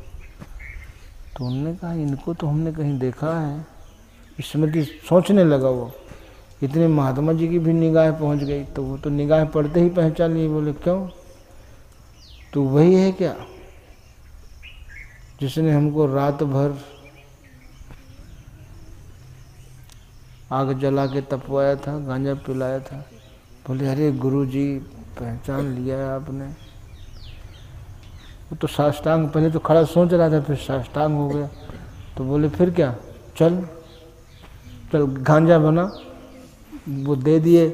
तो उन्होंने कहा इनको तो हमने कहीं देखा है, स्मृति सोचने लगा वो। इतने महात्मा जी की भी निगाह पहुँच गई, तो वो तो निगाह पड़ते ही पहचान लिए। बोले क्यों, तो वही है क्या जिसने हमको रात भर आग जला के तपवाया था, गांजा पिलाया था। बोले अरे गुरुजी पहचान लिया है आपने। वो तो साष्टांग, पहले तो खड़ा सोच रहा था, फिर साष्टांग हो गया। तो बोले फिर क्या, चल चल गांजा बना, वो दे दिए।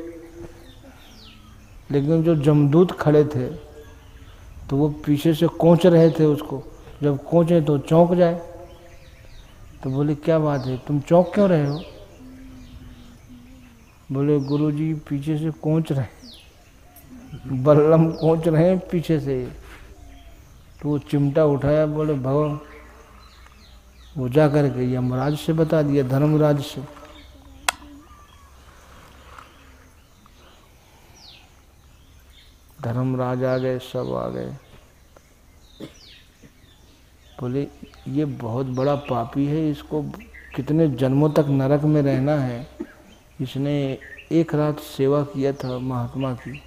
लेकिन जो जमदूत खड़े थे तो वो पीछे से कोंच रहे थे उसको, जब कोंचे तो चौंक जाए। तो बोले क्या बात है, तुम चौंक क्यों रहे हो? बोले गुरुजी पीछे से कोंच रहे, बल्लम कोंच रहे हैं पीछे से। तो वो चिमटा उठाया, बोले भगवान, वो जा करके यमराज से बता दिया, धर्मराज से। धर्मराज आ गए, सब आ गए। बोले ये बहुत बड़ा पापी है, इसको कितने जन्मों तक नरक में रहना है। इसने एक रात सेवा किया था महात्मा की,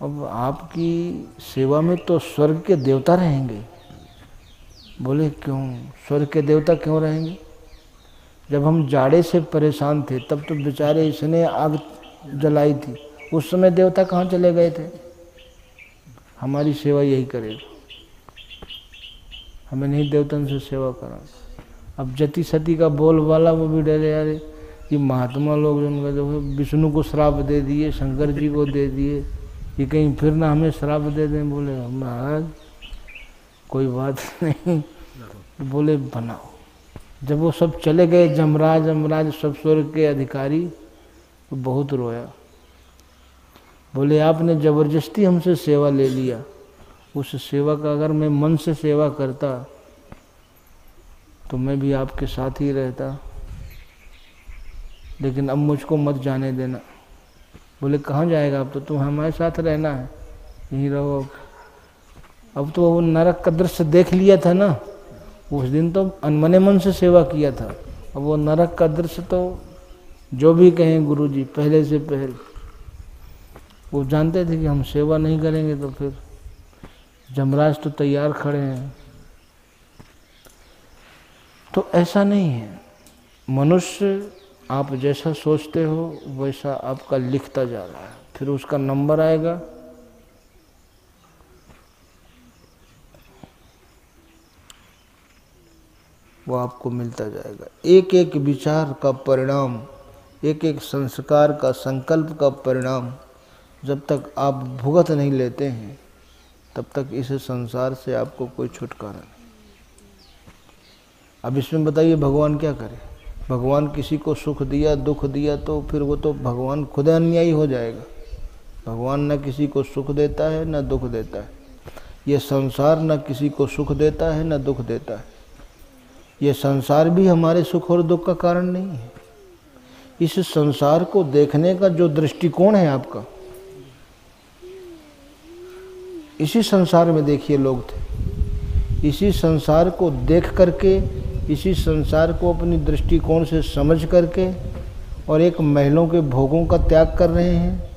अब आपकी सेवा में तो स्वर्ग के देवता रहेंगे। बोले क्यों, स्वर्ग के देवता क्यों रहेंगे? जब हम जाड़े से परेशान थे तब तो बेचारे इसने आग जलाई थी, उस समय देवता कहाँ चले गए थे? हमारी सेवा यही करेगा, हमें नहीं देवतन से सेवा करा। अब जति सती का बोल वाला वो भी डरे, यार ये महात्मा लोग उनका जो है विष्णु को श्राप दे दिए, शंकर जी को दे दिए, ये कहीं फिर ना हमें श्राप दे दें। बोले महाराज कोई बात नहीं, बोले बनाओ। जब वो सब चले गए, जमराज अमराज सब स्वर्ग के अधिकारी, तो बहुत रोया। बोले आपने जबरदस्ती हमसे सेवा ले लिया, उस सेवा का अगर मैं मन से सेवा करता तो मैं भी आपके साथ ही रहता, लेकिन अब मुझको मत जाने देना। बोले कहाँ जाएगा, अब तो तुम हमारे साथ रहना है, यहीं रहो। अब तो वो नरक का दृश्य देख लिया था ना, उस दिन तो अनमने मन से सेवा किया था। अब वो नरक का दृश्य तो जो भी कहें गुरुजी पहले से पहले, वो जानते थे कि हम सेवा नहीं करेंगे तो फिर जमराज तो तैयार खड़े हैं। तो ऐसा नहीं है, मनुष्य आप जैसा सोचते हो वैसा आपका लिखता जा रहा है, फिर उसका नंबर आएगा। वो आपको मिलता जाएगा। एक एक विचार का परिणाम, एक एक संस्कार का, संकल्प का परिणाम जब तक आप भुगत नहीं लेते हैं तब तक इस संसार से आपको कोई छुटकारा नहीं। अब इसमें बताइए भगवान क्या करे? भगवान किसी को सुख दिया, दुख दिया, तो फिर वो तो भगवान खुद अन्यायी हो जाएगा। भगवान न किसी को सुख देता है न दुख देता है। ये संसार न किसी को सुख देता है न दुख देता है। ये संसार भी हमारे सुख और दुख का कारण नहीं है। इस संसार को देखने का जो दृष्टिकोण है आपका, इसी संसार में देखिए लोग थे, इसी संसार को देख करके, इसी संसार को अपनी दृष्टिकोण से समझ करके और एक महलों के भोगों का त्याग कर रहे हैं,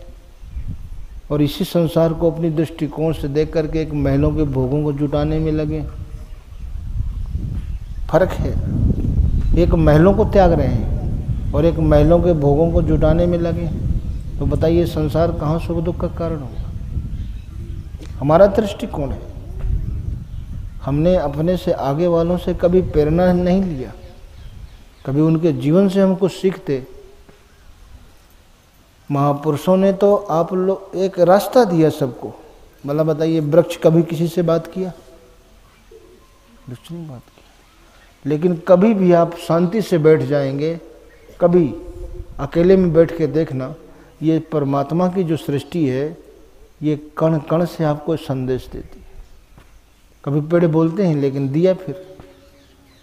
और इसी संसार को अपनी दृष्टिकोण से देख करके एक महलों के भोगों को जुटाने में लगे। फर्क है, एक महलों को त्याग रहे हैं और एक महलों के भोगों को जुटाने में लगे। तो बताइए संसार कहाँ सुख दुख का कारण होगा? हमारा दृष्टिकोण है। हमने अपने से आगे वालों से कभी प्रेरणा नहीं लिया, कभी उनके जीवन से हम कुछ सीखते। महापुरुषों ने तो आप लोग एक रास्ता दिया सबको। मतलब बताइए, वृक्ष कभी किसी से बात किया? वृक्ष नहीं बात किया। लेकिन कभी भी आप शांति से बैठ जाएंगे, कभी अकेले में बैठ के देखना, ये परमात्मा की जो सृष्टि है ये कण कण से आपको संदेश देती है। कभी पेड़ बोलते हैं लेकिन दिया फिर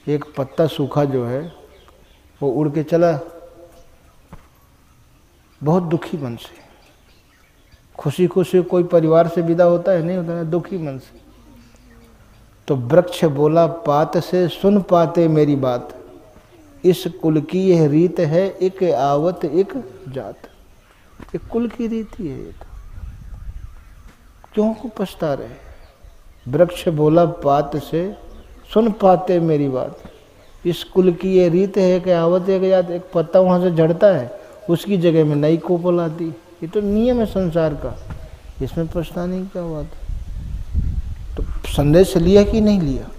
एक पत्ता सूखा जो है वो उड़ के चला, बहुत दुखी मन से। खुशी खुशी कोई परिवार से विदा होता है? नहीं होता है, दुखी मन से। तो वृक्ष बोला पात से, सुन पाते मेरी बात, इस कुल की यह रीत है, एक आवत एक जात। एक कुल की रीति है ये तो, क्यों को पछता रहे? वृक्ष बोला पात से, सुन पाते मेरी बात, इस कुल की ये रीत है कि आवत एक जात। एक पत्ता वहाँ से झड़ता है, उसकी जगह में नई कोपल आती। ये तो नियम है संसार का, इसमें पछताने की क्या बात है? तो संदेश लिया कि नहीं लिया?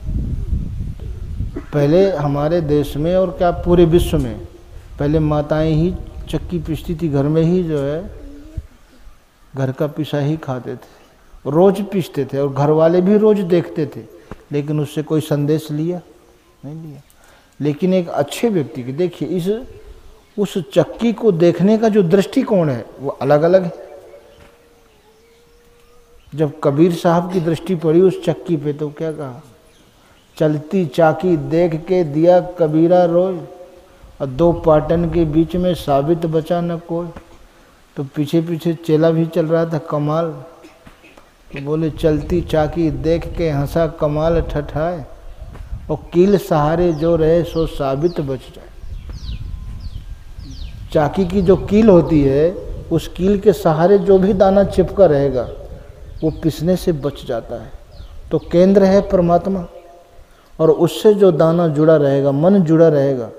पहले हमारे देश में और क्या पूरे विश्व में, पहले माताएं ही चक्की पीसती थी घर में ही, जो है घर का पिसा ही खाते थे, रोज पीसते थे और घर वाले भी रोज देखते थे। लेकिन उससे कोई संदेश लिया नहीं लिया। लेकिन एक अच्छे व्यक्ति की देखिए, उस चक्की को देखने का जो दृष्टिकोण है वो अलग अलग है। जब कबीर साहब की दृष्टि पड़ी उस चक्की पे तो क्या कहा? चलती चाकी देख के दिया कबीरा रोज, और दो पाटन के बीच में साबित बचा न कोई। तो पीछे पीछे चेला भी चल रहा था, कमाल। तो बोले चलती चाकी देख के हंसा कमाल ठठाए, और कील सहारे जो रहे सो साबित बच जाए। चाकी की जो कील होती है, उस कील के सहारे जो भी दाना चिपका रहेगा वो पिसने से बच जाता है। तो केंद्र है परमात्मा, और उससे जो दाना जुड़ा रहेगा, मन जुड़ा रहेगा,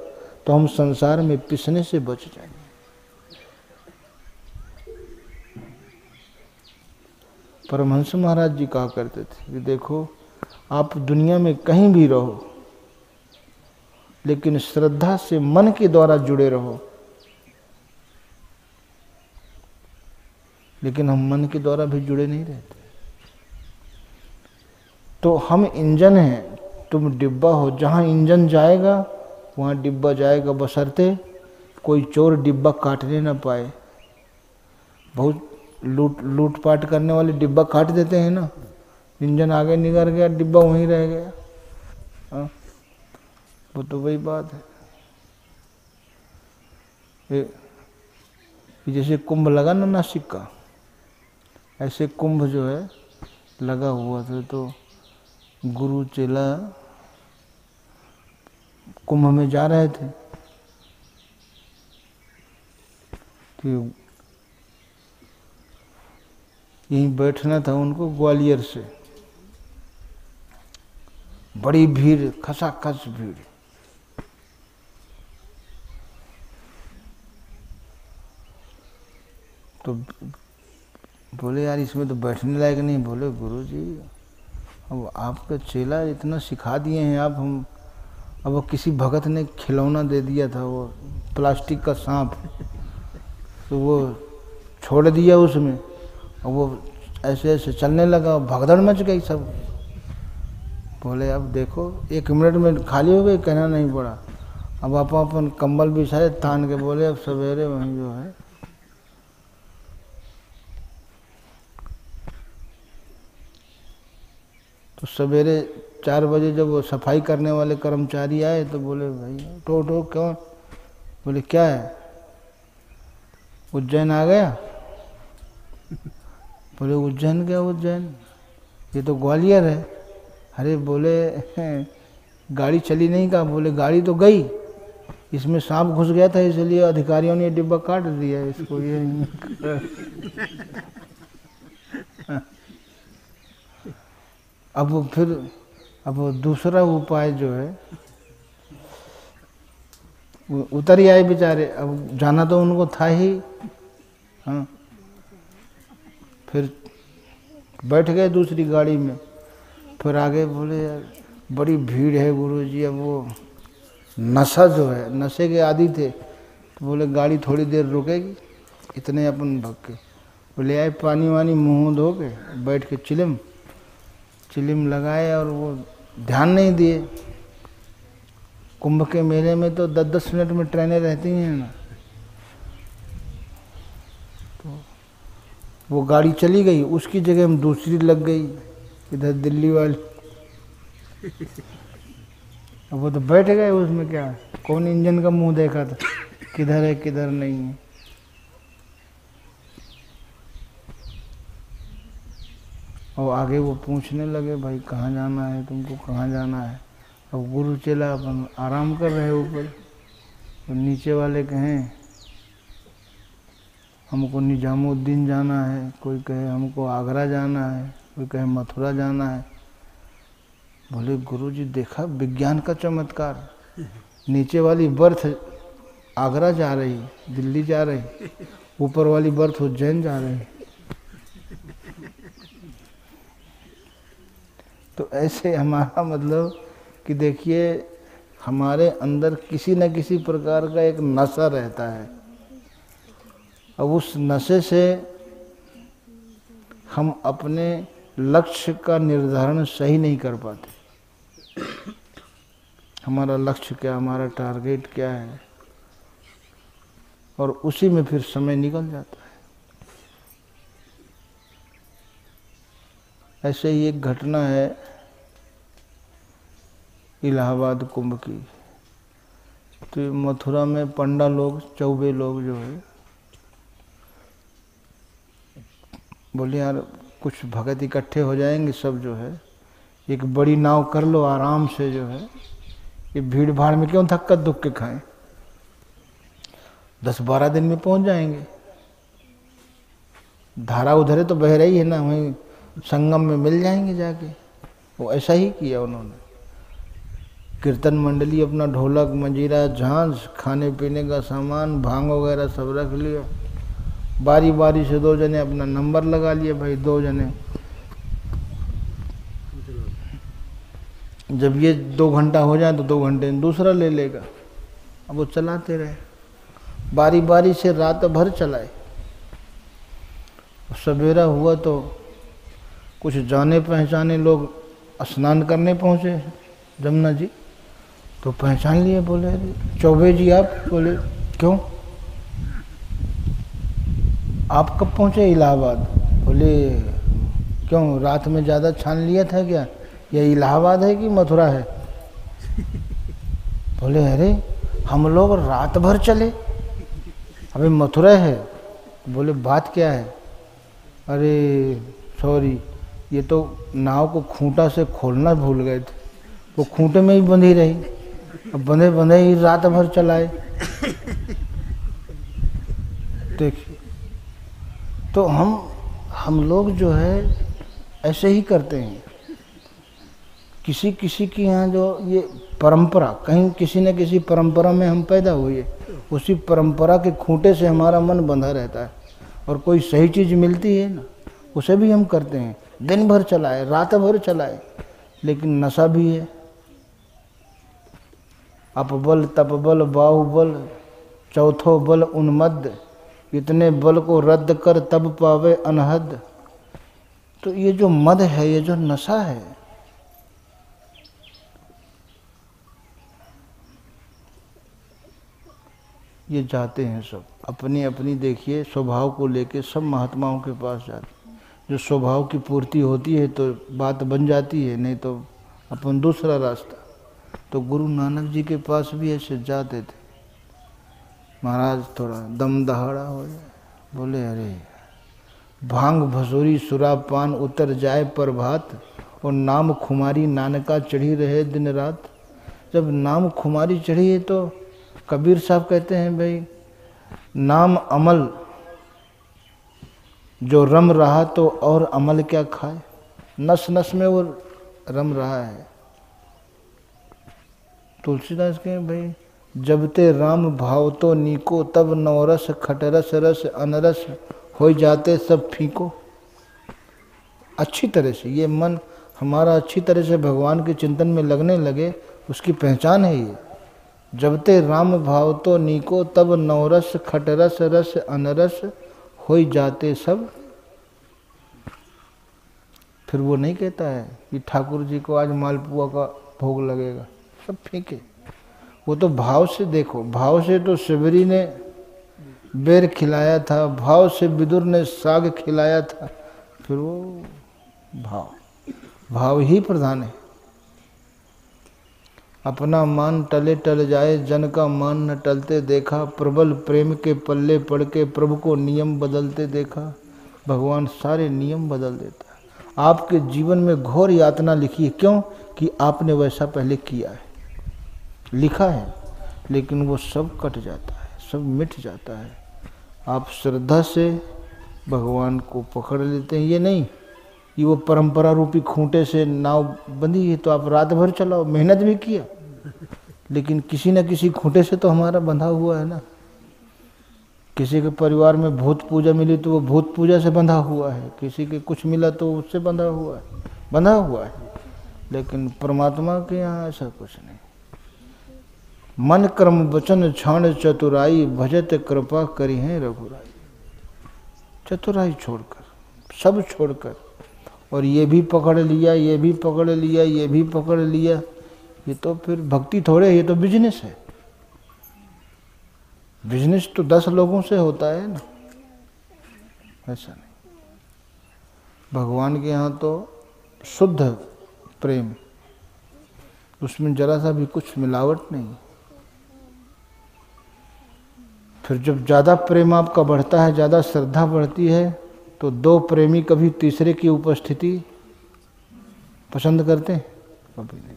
तो हम संसार में पिसने से बच जाएंगे। परमहंस महाराज जी कहा करते थे कि देखो, आप दुनिया में कहीं भी रहो, लेकिन श्रद्धा से मन के द्वारा जुड़े रहो। लेकिन हम मन के द्वारा भी जुड़े नहीं रहते। तो हम इंजन हैं, तुम डिब्बा हो। जहाँ इंजन जाएगा वहाँ डिब्बा जाएगा, बशर्ते कोई चोर डिब्बा काटने ना पाए। बहुत लूटपाट करने वाले डिब्बा काट देते हैं ना, इंजन आगे निकल गया, डिब्बा वहीं रह गया। हाँ, वो तो वही बात है। जैसे कुंभ लगा ना नासिक का, ऐसे कुंभ जो है लगा हुआ था। तो गुरु चेला कुंभ में जा रहे थे, तो यहीं बैठना था उनको। ग्वालियर से बड़ी भीड़, खसाखस भीड़। तो बोले यार इसमें तो बैठने लायक नहीं। बोले गुरु जी, अब आपका चेला इतना सिखा दिए हैं आप, हम अब वो किसी भगत ने खिलौना दे दिया था, वो प्लास्टिक का सांप, तो वो छोड़ दिया उसमें, और वो ऐसे ऐसे चलने लगा, भगदड़ मच गई सब। बोले अब देखो 1 मिनट में खाली हो गई, कहना नहीं पड़ा। अब आप अपन कंबल बिछाए तान के, बोले अब सवेरे वहीं जो है तो सवेरे 4 बजे जब वो सफाई करने वाले कर्मचारी आए तो बोले भाई टो क्यों? बोले क्या है? उज्जैन आ गया? बोले उज्जैन क्या उज्जैन, ये तो ग्वालियर है। अरे बोले गाड़ी चली नहीं? कहा बोले गाड़ी तो गई, इसमें सांप घुस गया था इसलिए अधिकारियों ने डिब्बा काट दिया इसको। ये अब दूसरा उपाय जो है, वो उतर ही आए बेचारे। अब जाना तो उनको था ही। हाँ, फिर बैठ गए दूसरी गाड़ी में। फिर आगे बोले यार बड़ी भीड़ है गुरुजी, अब वो नशा जो है, नशे के आदी थे। तो बोले गाड़ी थोड़ी देर रुकेगी, इतने अपन भग के बोले आए पानी वानी मुँह धो के बैठ के चिलिम चिलिम लगाए और वो ध्यान नहीं दिए। कुंभ के मेले में तो 10-10 मिनट में ट्रेनें रहती हैं ना, तो वो गाड़ी चली गई, उसकी जगह हम दूसरी लग गई इधर दिल्ली वाली। अब वो तो बैठ गए उसमें, क्या कौन इंजन का मुंह देखा था किधर है किधर नहीं है। और आगे वो पूछने लगे भाई कहाँ जाना है तुमको, कहाँ जाना है। अब गुरु चेला अपन आराम कर रहे ऊपर, तो नीचे वाले कहें हमको निजामुद्दीन जाना है, कोई कहे हमको आगरा जाना है, कोई कहे मथुरा जाना है। बोले गुरु जी देखा विज्ञान का चमत्कार, नीचे वाली बर्थ आगरा जा रही, दिल्ली जा रही, ऊपर वाली बर्थ उज्जैन जा रही। तो ऐसे हमारा मतलब कि देखिए हमारे अंदर किसी न किसी प्रकार का एक नशा रहता है। अब उस नशे से हम अपने लक्ष्य का निर्धारण सही नहीं कर पाते। हमारा लक्ष्य क्या, हमारा टारगेट क्या है, और उसी में फिर समय निकल जाता है। ऐसे ही एक घटना है इलाहाबाद कुंभ की। तो मथुरा में पंडा लोग, चौबे लोग जो है, बोले यार कुछ भगत इकट्ठे हो जाएंगे सब जो है, एक बड़ी नाव कर लो आराम से जो है, ये भीड़ भाड़ में क्यों धक्का दुख के खाएं, 10-12 दिन में पहुंच जाएंगे। धारा उधर है तो बह रही है ना, वहीं संगम में मिल जाएंगे जाके। वो ऐसा ही किया उन्होंने। कीर्तन मंडली अपना ढोलक मंजीरा झांझ खाने पीने का सामान भांग वगैरह सब रख लिया। बारी बारी से 2 जने अपना नंबर लगा लिए, भाई 2 जने, जब ये 2 घंटा हो जाए तो 2 घंटे में दूसरा ले लेगा। अब वो चलाते रहे, बारी बारी से रात भर चलाए। सवेरा हुआ तो कुछ जाने पहचाने लोग स्नान करने पहुँचे जमुना जी, तो पहचान लिए। बोले अरे चौबे जी आप? बोले क्यों, आप कब पहुँचे इलाहाबाद? बोले क्यों रात में ज़्यादा छान लिया था क्या, ये इलाहाबाद है कि मथुरा है? बोले अरे हम लोग रात भर चले, अभी मथुरा है। बोले बात क्या है? अरे सॉरी, ये तो नाव को खूंटा से खोलना भूल गए थे, वो खूंटे में ही बंधी रही, अब बंधे बंधे ही रात भर चलाए। देखिए, तो हम लोग जो है ऐसे ही करते हैं। किसी किसी की यहाँ जो ये परंपरा, कहीं किसी न किसी परंपरा में हम पैदा हुए, उसी परंपरा के खूंटे से हमारा मन बंधा रहता है, और कोई सही चीज़ मिलती है ना, उसे भी हम करते हैं। दिन भर चलाए, रात भर चलाए, लेकिन नशा भी है। अपबल तपबल बाहुबल चौथो बल उन्मद, इतने बल को रद्द कर तब पावे अनहद। तो ये जो मद है, ये जो नशा है, ये जाते हैं सब अपनी अपनी, देखिए स्वभाव को लेके सब महात्माओं के पास जाते। जो स्वभाव की पूर्ति होती है तो बात बन जाती है, नहीं तो अपन दूसरा रास्ता। तो गुरु नानक जी के पास भी ऐसे जाते थे। महाराज थोड़ा दम दहाड़ा हो जाए, बोले अरे भांग भसोरी सुराब पान उतर जाए प्रभात, और नाम खुमारी नानका चढ़ी रहे दिन रात। जब नाम खुमारी चढ़ी है तो कबीर साहब कहते हैं भाई नाम अमल जो रम रहा तो और अमल क्या खाए। नस नस में वो रम रहा है। तुलसीदास के भाई जब ते राम भाव तो नीको, तब नवरस खटरस रस अनरस हो जाते सब फीको। अच्छी तरह से ये मन हमारा अच्छी तरह से भगवान के चिंतन में लगने लगे, उसकी पहचान है ये। जब ते राम भाव तो नीको, तब नवरस खटरस रस अनरस हो जाते सब। फिर वो नहीं कहता है कि ठाकुर जी को आज मालपुआ का भोग लगेगा, सब फीके। वो तो भाव से देखो, भाव से तो शिवरी ने बेर खिलाया था, भाव से विदुर ने साग खिलाया था। फिर वो भाव ही प्रधान है। अपना मान टले टल जाए, जन का मान न टलते देखा। प्रबल प्रेम के पल्ले पड़ के प्रभु को नियम बदलते देखा। भगवान सारे नियम बदल देता है। आपके जीवन में घोर यातना लिखी है, क्यों? कि आपने वैसा पहले किया है, लिखा है, लेकिन वो सब कट जाता है, सब मिट जाता है। आप श्रद्धा से भगवान को पकड़ लेते हैं। ये नहीं कि वो परंपरा रूपी खूंटे से नाव बंधी है तो आप रात भर चलाओ, मेहनत भी किया, लेकिन किसी न किसी खूंटे से तो हमारा बंधा हुआ है ना। किसी के परिवार में भूत पूजा मिली तो वो भूत पूजा से बंधा हुआ है, किसी के कुछ मिला तो उससे बंधा हुआ है। लेकिन परमात्मा के यहाँ ऐसा कुछ नहीं। मन कर्म वचन छाण चतुराई, भजत कृपा करी है रघुराई। चतुराई छोड़कर, सब छोड़कर, और ये भी पकड़ लिया, ये भी पकड़ लिया, ये भी पकड़ लिया, ये तो फिर भक्ति थोड़े, ये तो बिजनेस है। बिजनेस तो 10 लोगों से होता है ना, ऐसा नहीं। भगवान के यहाँ तो शुद्ध प्रेम, उसमें जरा सा भी कुछ मिलावट नहीं। फिर जब ज़्यादा प्रेम आपका बढ़ता है, ज़्यादा श्रद्धा बढ़ती है, तो 2 प्रेमी कभी तीसरे की उपस्थिति पसंद करते हैं? कभी नहीं।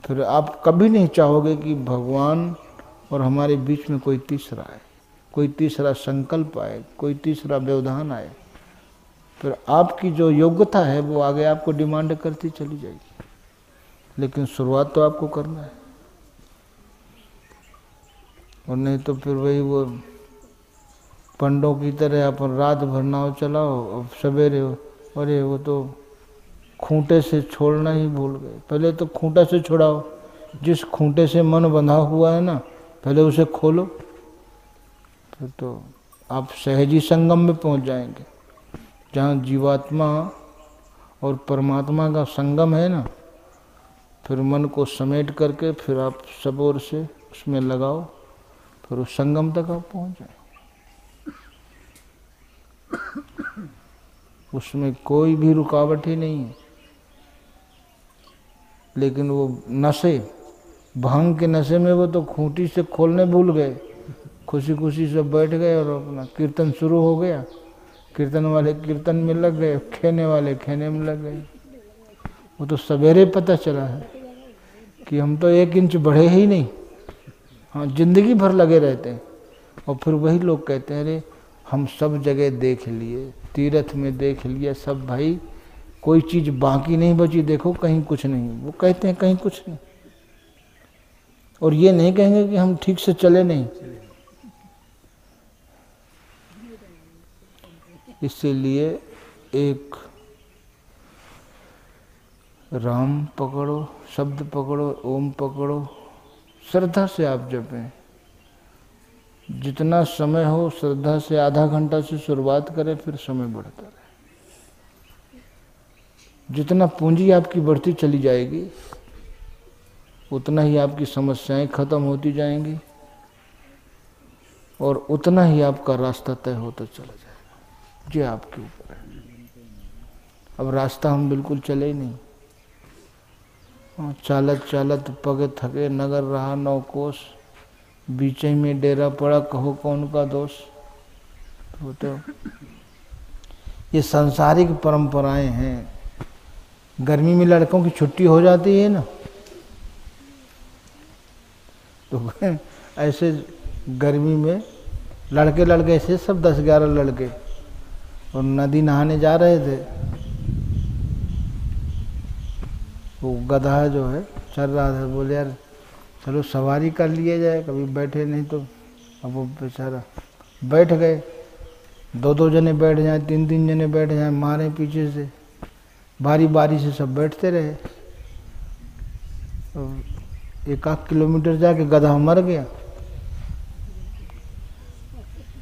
फिर आप कभी नहीं चाहोगे कि भगवान और हमारे बीच में कोई तीसरा आए, कोई तीसरा संकल्प आए, कोई तीसरा व्यवधान आए। फिर आपकी जो योग्यता है वो आगे आपको डिमांड करती चली जाएगी, लेकिन शुरुआत तो आपको करना है। और नहीं तो फिर वही वो पंडों की तरह अपन रात भर नाव चलाओ और सवेरे अरे वो तो खूंटे से छोड़ना ही भूल गए। पहले तो खूंटा से छुड़ाओ, जिस खूंटे से मन बंधा हुआ है ना, पहले उसे खोलो, फिर तो आप सहजी संगम में पहुंच जाएंगे, जहाँ जीवात्मा और परमात्मा का संगम है ना। फिर मन को समेट करके फिर आप सब ओर से उसमें लगाओ, फिर उस संगम तक आप पहुंच जाए। उसमें कोई भी रुकावट ही नहीं है। लेकिन वो नशे, भांग के नशे में वो तो खूंटी से खोलने भूल गए, खुशी खुशी से बैठ गए और अपना कीर्तन शुरू हो गया। कीर्तन वाले कीर्तन में लग गए, खेने वाले खेने में लग गए। वो तो सवेरे पता चला है कि हम तो 1 इंच बढ़े ही नहीं। हाँ, जिंदगी भर लगे रहते हैं। और फिर वही लोग कहते हैं अरे हम सब जगह देख लिए, तीर्थ में देख लिया सब, भाई कोई चीज़ बाकी नहीं बची, देखो कहीं कुछ नहीं। वो कहते हैं कहीं कुछ नहीं, और ये नहीं कहेंगे कि हम ठीक से चले नहीं। इसीलिए एक राम पकड़ो, शब्द पकड़ो, ओम पकड़ो, श्रद्धा से आप जपें। जितना समय हो श्रद्धा से आधा घंटा से शुरुआत करें, फिर समय बढ़ता रहे। जितना पूंजी आपकी बढ़ती चली जाएगी, उतना ही आपकी समस्याएं खत्म होती जाएंगी, और उतना ही आपका रास्ता तय होता चला जाएगा। ये आपके ऊपर है। अब रास्ता हम बिल्कुल चले ही नहीं। चालत चालत पग थके, नगर रहा 9 कोस, बीच ही में डेरा पड़ा, कहो कौन का दोष। तो ये सांसारिक परंपराएं हैं। गर्मी में लड़कों की छुट्टी हो जाती है ना, तो ऐसे गर्मी में लड़के ऐसे सब 10-11 लड़के और नदी नहाने जा रहे थे। वो गधा जो है चल रहा था, बोले यार चलो सवारी कर लिया जाए, कभी बैठे नहीं तो। अब वो बेचारा बैठ गए, 2-2 जने बैठ जाए, 3-3 जने बैठ जाए, मारे पीछे से, बारी बारी से सब बैठते रहे। एक आध किलोमीटर जाके गधा मर गया।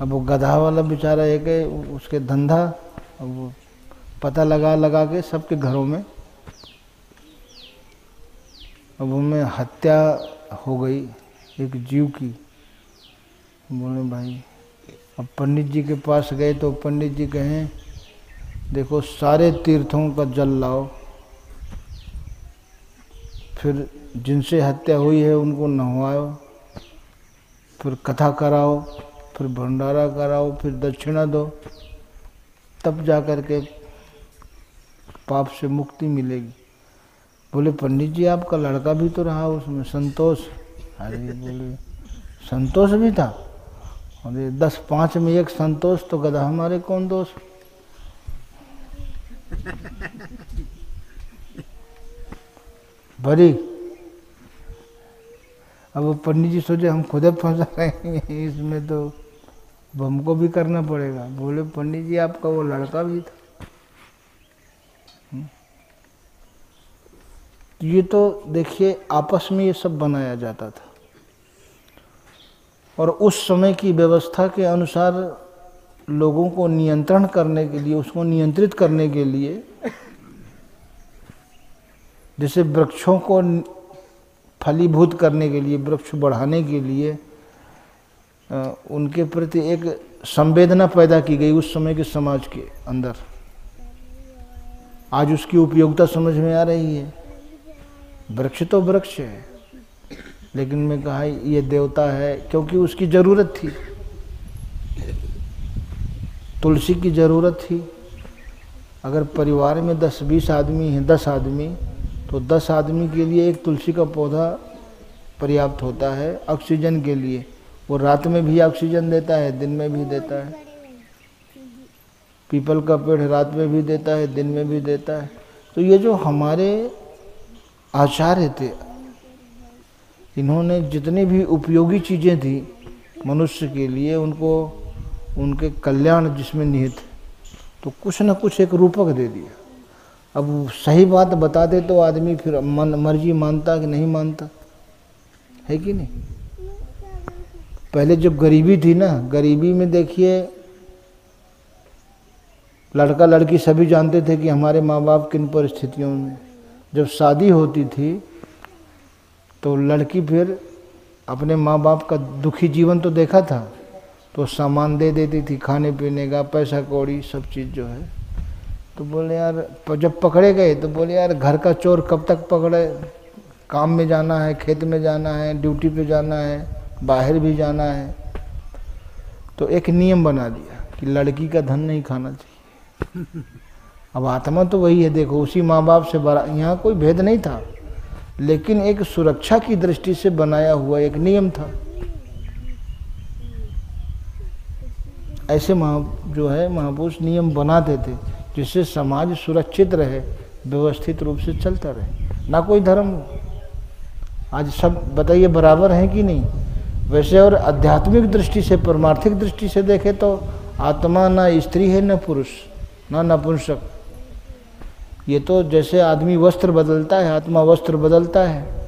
अब वो गधा वाला बेचारा एक है, उसके धंधा, अब वो पता लगा लगा के सबके घरों में, अब उनमें हत्या हो गई एक जीव की। बोले भाई, अब पंडित जी के पास गए तो पंडित जी कहें देखो सारे तीर्थों का जल लाओ, फिर जिनसे हत्या हुई है उनको नहवाओ, फिर कथा कराओ, फिर भंडारा कराओ, फिर दक्षिणा दो, तब जा कर के पाप से मुक्ति मिलेगी। बोले पंडित जी आपका लड़का भी तो रहा उसमें, संतोष। अरे बोले संतोष भी था? अरे 10-5 में एक संतोष तो गधा हमारे कौन दोष। बड़ी अब वो पंडित जी सोचे हम खुद फंसा रहे हैं इसमें, तो हमको भी करना पड़ेगा। बोले पंडित जी आपका वो लड़का भी था। ये तो देखिए आपस में ये सब बनाया जाता था, और उस समय की व्यवस्था के अनुसार लोगों को नियंत्रण करने के लिए, उसको नियंत्रित करने के लिए, जैसे वृक्षों को फलीभूत करने के लिए, वृक्ष बढ़ाने के लिए उनके प्रति एक संवेदना पैदा की गई उस समय के समाज के अंदर। आज उसकी उपयोगिता समझ में आ रही है। वृक्ष तो वृक्ष है, लेकिन मैं कहा ये देवता है क्योंकि उसकी जरूरत थी। तुलसी की जरूरत थी। अगर परिवार में 10-20 आदमी हैं, 10 आदमी, तो 10 आदमी के लिए एक तुलसी का पौधा पर्याप्त होता है ऑक्सीजन के लिए। वो रात में भी ऑक्सीजन देता है, दिन में भी देता है। पीपल का पेड़ रात में भी देता है, दिन में भी देता है। तो ये जो हमारे आचार्य थे, इन्होंने जितनी भी उपयोगी चीज़ें थी मनुष्य के लिए, उनको उनके कल्याण जिसमें निहित, तो कुछ न कुछ एक रूपक दे दिया। अब सही बात बता दे तो आदमी फिर मर्जी मानता कि नहीं मानता, है कि नहीं। पहले जब गरीबी थी ना, गरीबी में देखिए लड़का लड़की सभी जानते थे कि हमारे माँ बाप किन परिस्थितियों में, जब शादी होती थी तो लड़की फिर अपने माँ बाप का दुखी जीवन तो देखा था, तो सामान दे देती थी, खाने पीने का, पैसा कौड़ी सब चीज़ जो है। तो बोले यार, जब पकड़े गए तो बोले यार घर का चोर कब तक पकड़े, काम में जाना है, खेत में जाना है, ड्यूटी पे जाना है, बाहर भी जाना है। तो एक नियम बना दिया कि लड़की का धन नहीं खाना चाहिए। अब आत्मा तो वही है, देखो उसी माँ बाप से बड़ा, यहाँ कोई भेद नहीं था, लेकिन एक सुरक्षा की दृष्टि से बनाया हुआ एक नियम था। ऐसे जो है महापुरुष नियम बनाते थे जिससे समाज सुरक्षित रहे, व्यवस्थित रूप से चलता रहे, ना कोई धर्म। आज सब बताइए बराबर है कि नहीं। वैसे और आध्यात्मिक दृष्टि से, परमार्थिक दृष्टि से देखें तो आत्मा ना स्त्री है, न पुरुष, ना नपुंसक। ये तो जैसे आदमी वस्त्र बदलता है, आत्मा वस्त्र बदलता है,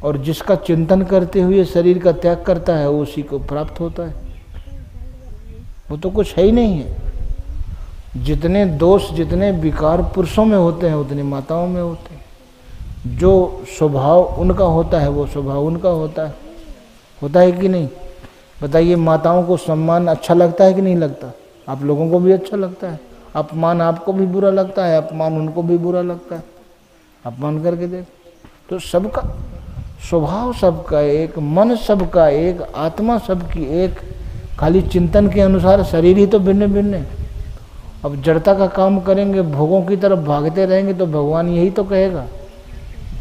और जिसका चिंतन करते हुए शरीर का त्याग करता है वो उसी को प्राप्त होता है। वो तो कुछ है ही नहीं है। जितने दोष, जितने विकार पुरुषों में होते हैं उतने माताओं में होते हैं। जो स्वभाव उनका होता है वो स्वभाव उनका होता है कि नहीं। बताइए, माताओं को सम्मान अच्छा लगता है कि नहीं लगता? आप लोगों को भी अच्छा लगता है। अपमान आपको भी बुरा लगता है, अपमान उनको भी बुरा लगता है। अपमान करके देख, तो सबका स्वभाव सबका एक, मन सबका एक, आत्मा सबकी एक, खाली चिंतन के अनुसार शरीर ही तो भिन्न भिन्न है। अब जड़ता का काम करेंगे, भोगों की तरफ भागते रहेंगे तो भगवान यही तो कहेगा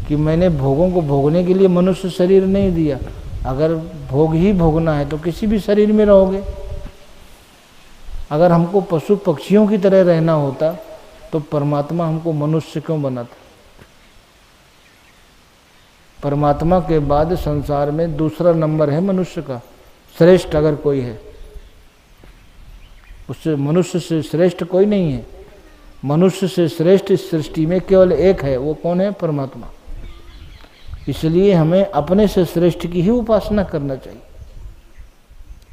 कि मैंने भोगों को भोगने के लिए मनुष्य शरीर नहीं दिया। अगर भोग ही भोगना है तो किसी भी शरीर में रहोगे। अगर हमको पशु पक्षियों की तरह रहना होता तो परमात्मा हमको मनुष्य क्यों बनाता? परमात्मा के बाद संसार में दूसरा नंबर है मनुष्य का। श्रेष्ठ अगर कोई है, उससे मनुष्य से श्रेष्ठ कोई नहीं है। मनुष्य से श्रेष्ठ इस सृष्टि में केवल एक है, वो कौन है? परमात्मा। इसलिए हमें अपने से श्रेष्ठ की ही उपासना करना चाहिए,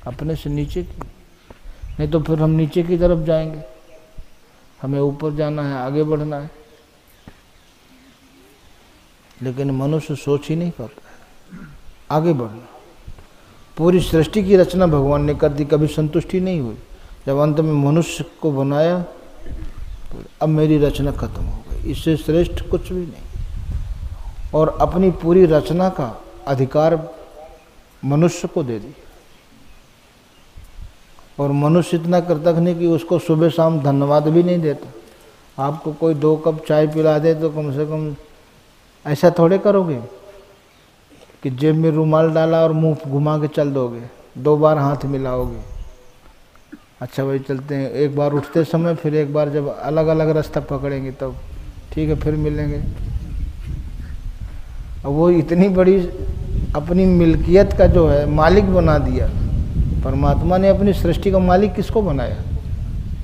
अपने से नीचे की नहीं, तो फिर हम नीचे की तरफ जाएंगे। हमें ऊपर जाना है, आगे बढ़ना है, लेकिन मनुष्य सोच ही नहीं पाता है आगे बढ़ना। पूरी सृष्टि की रचना भगवान ने कर दी, कभी संतुष्टि नहीं हुई। जब अंत में मनुष्य को बनाया, अब मेरी रचना खत्म हो गई, इससे श्रेष्ठ कुछ भी नहीं। और अपनी पूरी रचना का अधिकार मनुष्य को दे दी। और मनुष्य इतना कृतज्ञ नहीं कि उसको सुबह शाम धन्यवाद भी नहीं देता। आपको कोई 2 कप चाय पिला दे तो कम से कम ऐसा थोड़े करोगे कि जेब में रुमाल डाला और मुंह घुमा के चल दोगे, 2 बार हाथ मिलाओगे, अच्छा भाई चलते हैं, एक बार उठते समय, फिर एक बार जब अलग अलग रास्ता पकड़ेंगे तब ठीक है फिर मिलेंगे। और वो इतनी बड़ी अपनी मिल्कियत का जो है मालिक बना दिया। परमात्मा ने अपनी सृष्टि का मालिक किसको बनाया?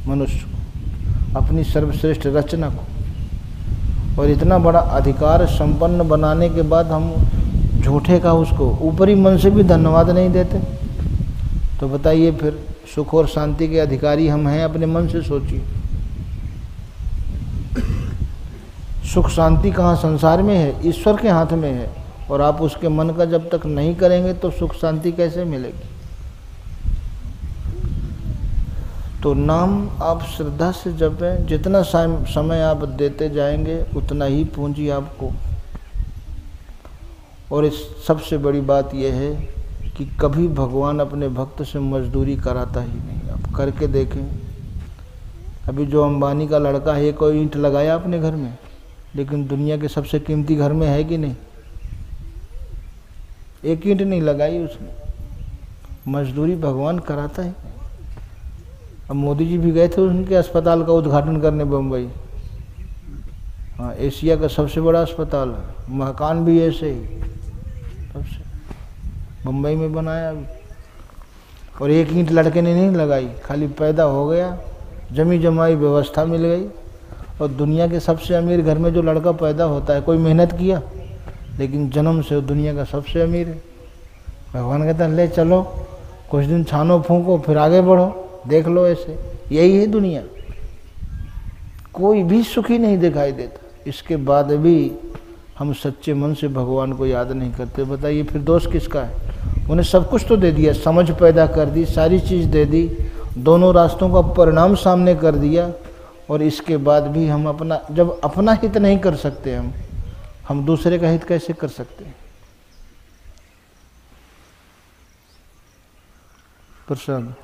मनुष्य को, अपनी सर्वश्रेष्ठ रचना को। और इतना बड़ा अधिकार संपन्न बनाने के बाद हम झूठे का उसको ऊपरी मन से भी धन्यवाद नहीं देते, तो बताइए फिर सुख और शांति के अधिकारी हम हैं अपने मन से? सोचिए, सुख शांति कहाँ संसार में है? ईश्वर के हाथ में है। और आप उसके मन का जब तक नहीं करेंगे तो सुख शांति कैसे मिलेगी? तो नाम आप श्रद्धा से जपें, जितना समय आप देते जाएंगे उतना ही पूंजी आपको। और इस सबसे बड़ी बात यह है कि कभी भगवान अपने भक्त से मजदूरी कराता ही नहीं। आप करके देखें, अभी जो अंबानी का लड़का है, कोई ईंट लगाया अपने घर में, लेकिन दुनिया के सबसे कीमती घर में है कि नहीं? एक ईंट नहीं लगाई उसने। मजदूरी भगवान कराता है। अब मोदी जी भी गए थे उनके अस्पताल का उद्घाटन करने बम्बई। हाँ, एशिया का सबसे बड़ा अस्पताल है, मकान भी ऐसे ही सबसे बम्बई में बनाया अभी। और एक ईंट लड़के ने नहीं लगाई, खाली पैदा हो गया, जमी जमाई व्यवस्था मिल गई। और दुनिया के सबसे अमीर घर में जो लड़का पैदा होता है, कोई मेहनत किया, लेकिन जन्म से दुनिया का सबसे अमीर है। भगवान कहता है ले चलो, कुछ दिन छानो फूंको, फिर आगे बढ़ो, देख लो। ऐसे यही है दुनिया। कोई भी सुखी नहीं दिखाई देता, इसके बाद भी हम सच्चे मन से भगवान को याद नहीं करते। बताइए फिर दोष किसका है? उन्हें सब कुछ तो दे दिया, समझ पैदा कर दी, सारी चीज़ दे दी, दोनों रास्तों का परिणाम सामने कर दिया, और इसके बाद भी हम अपना, जब अपना हित नहीं कर सकते हम दूसरे का हित कैसे कर सकते हैं? प्रसाद।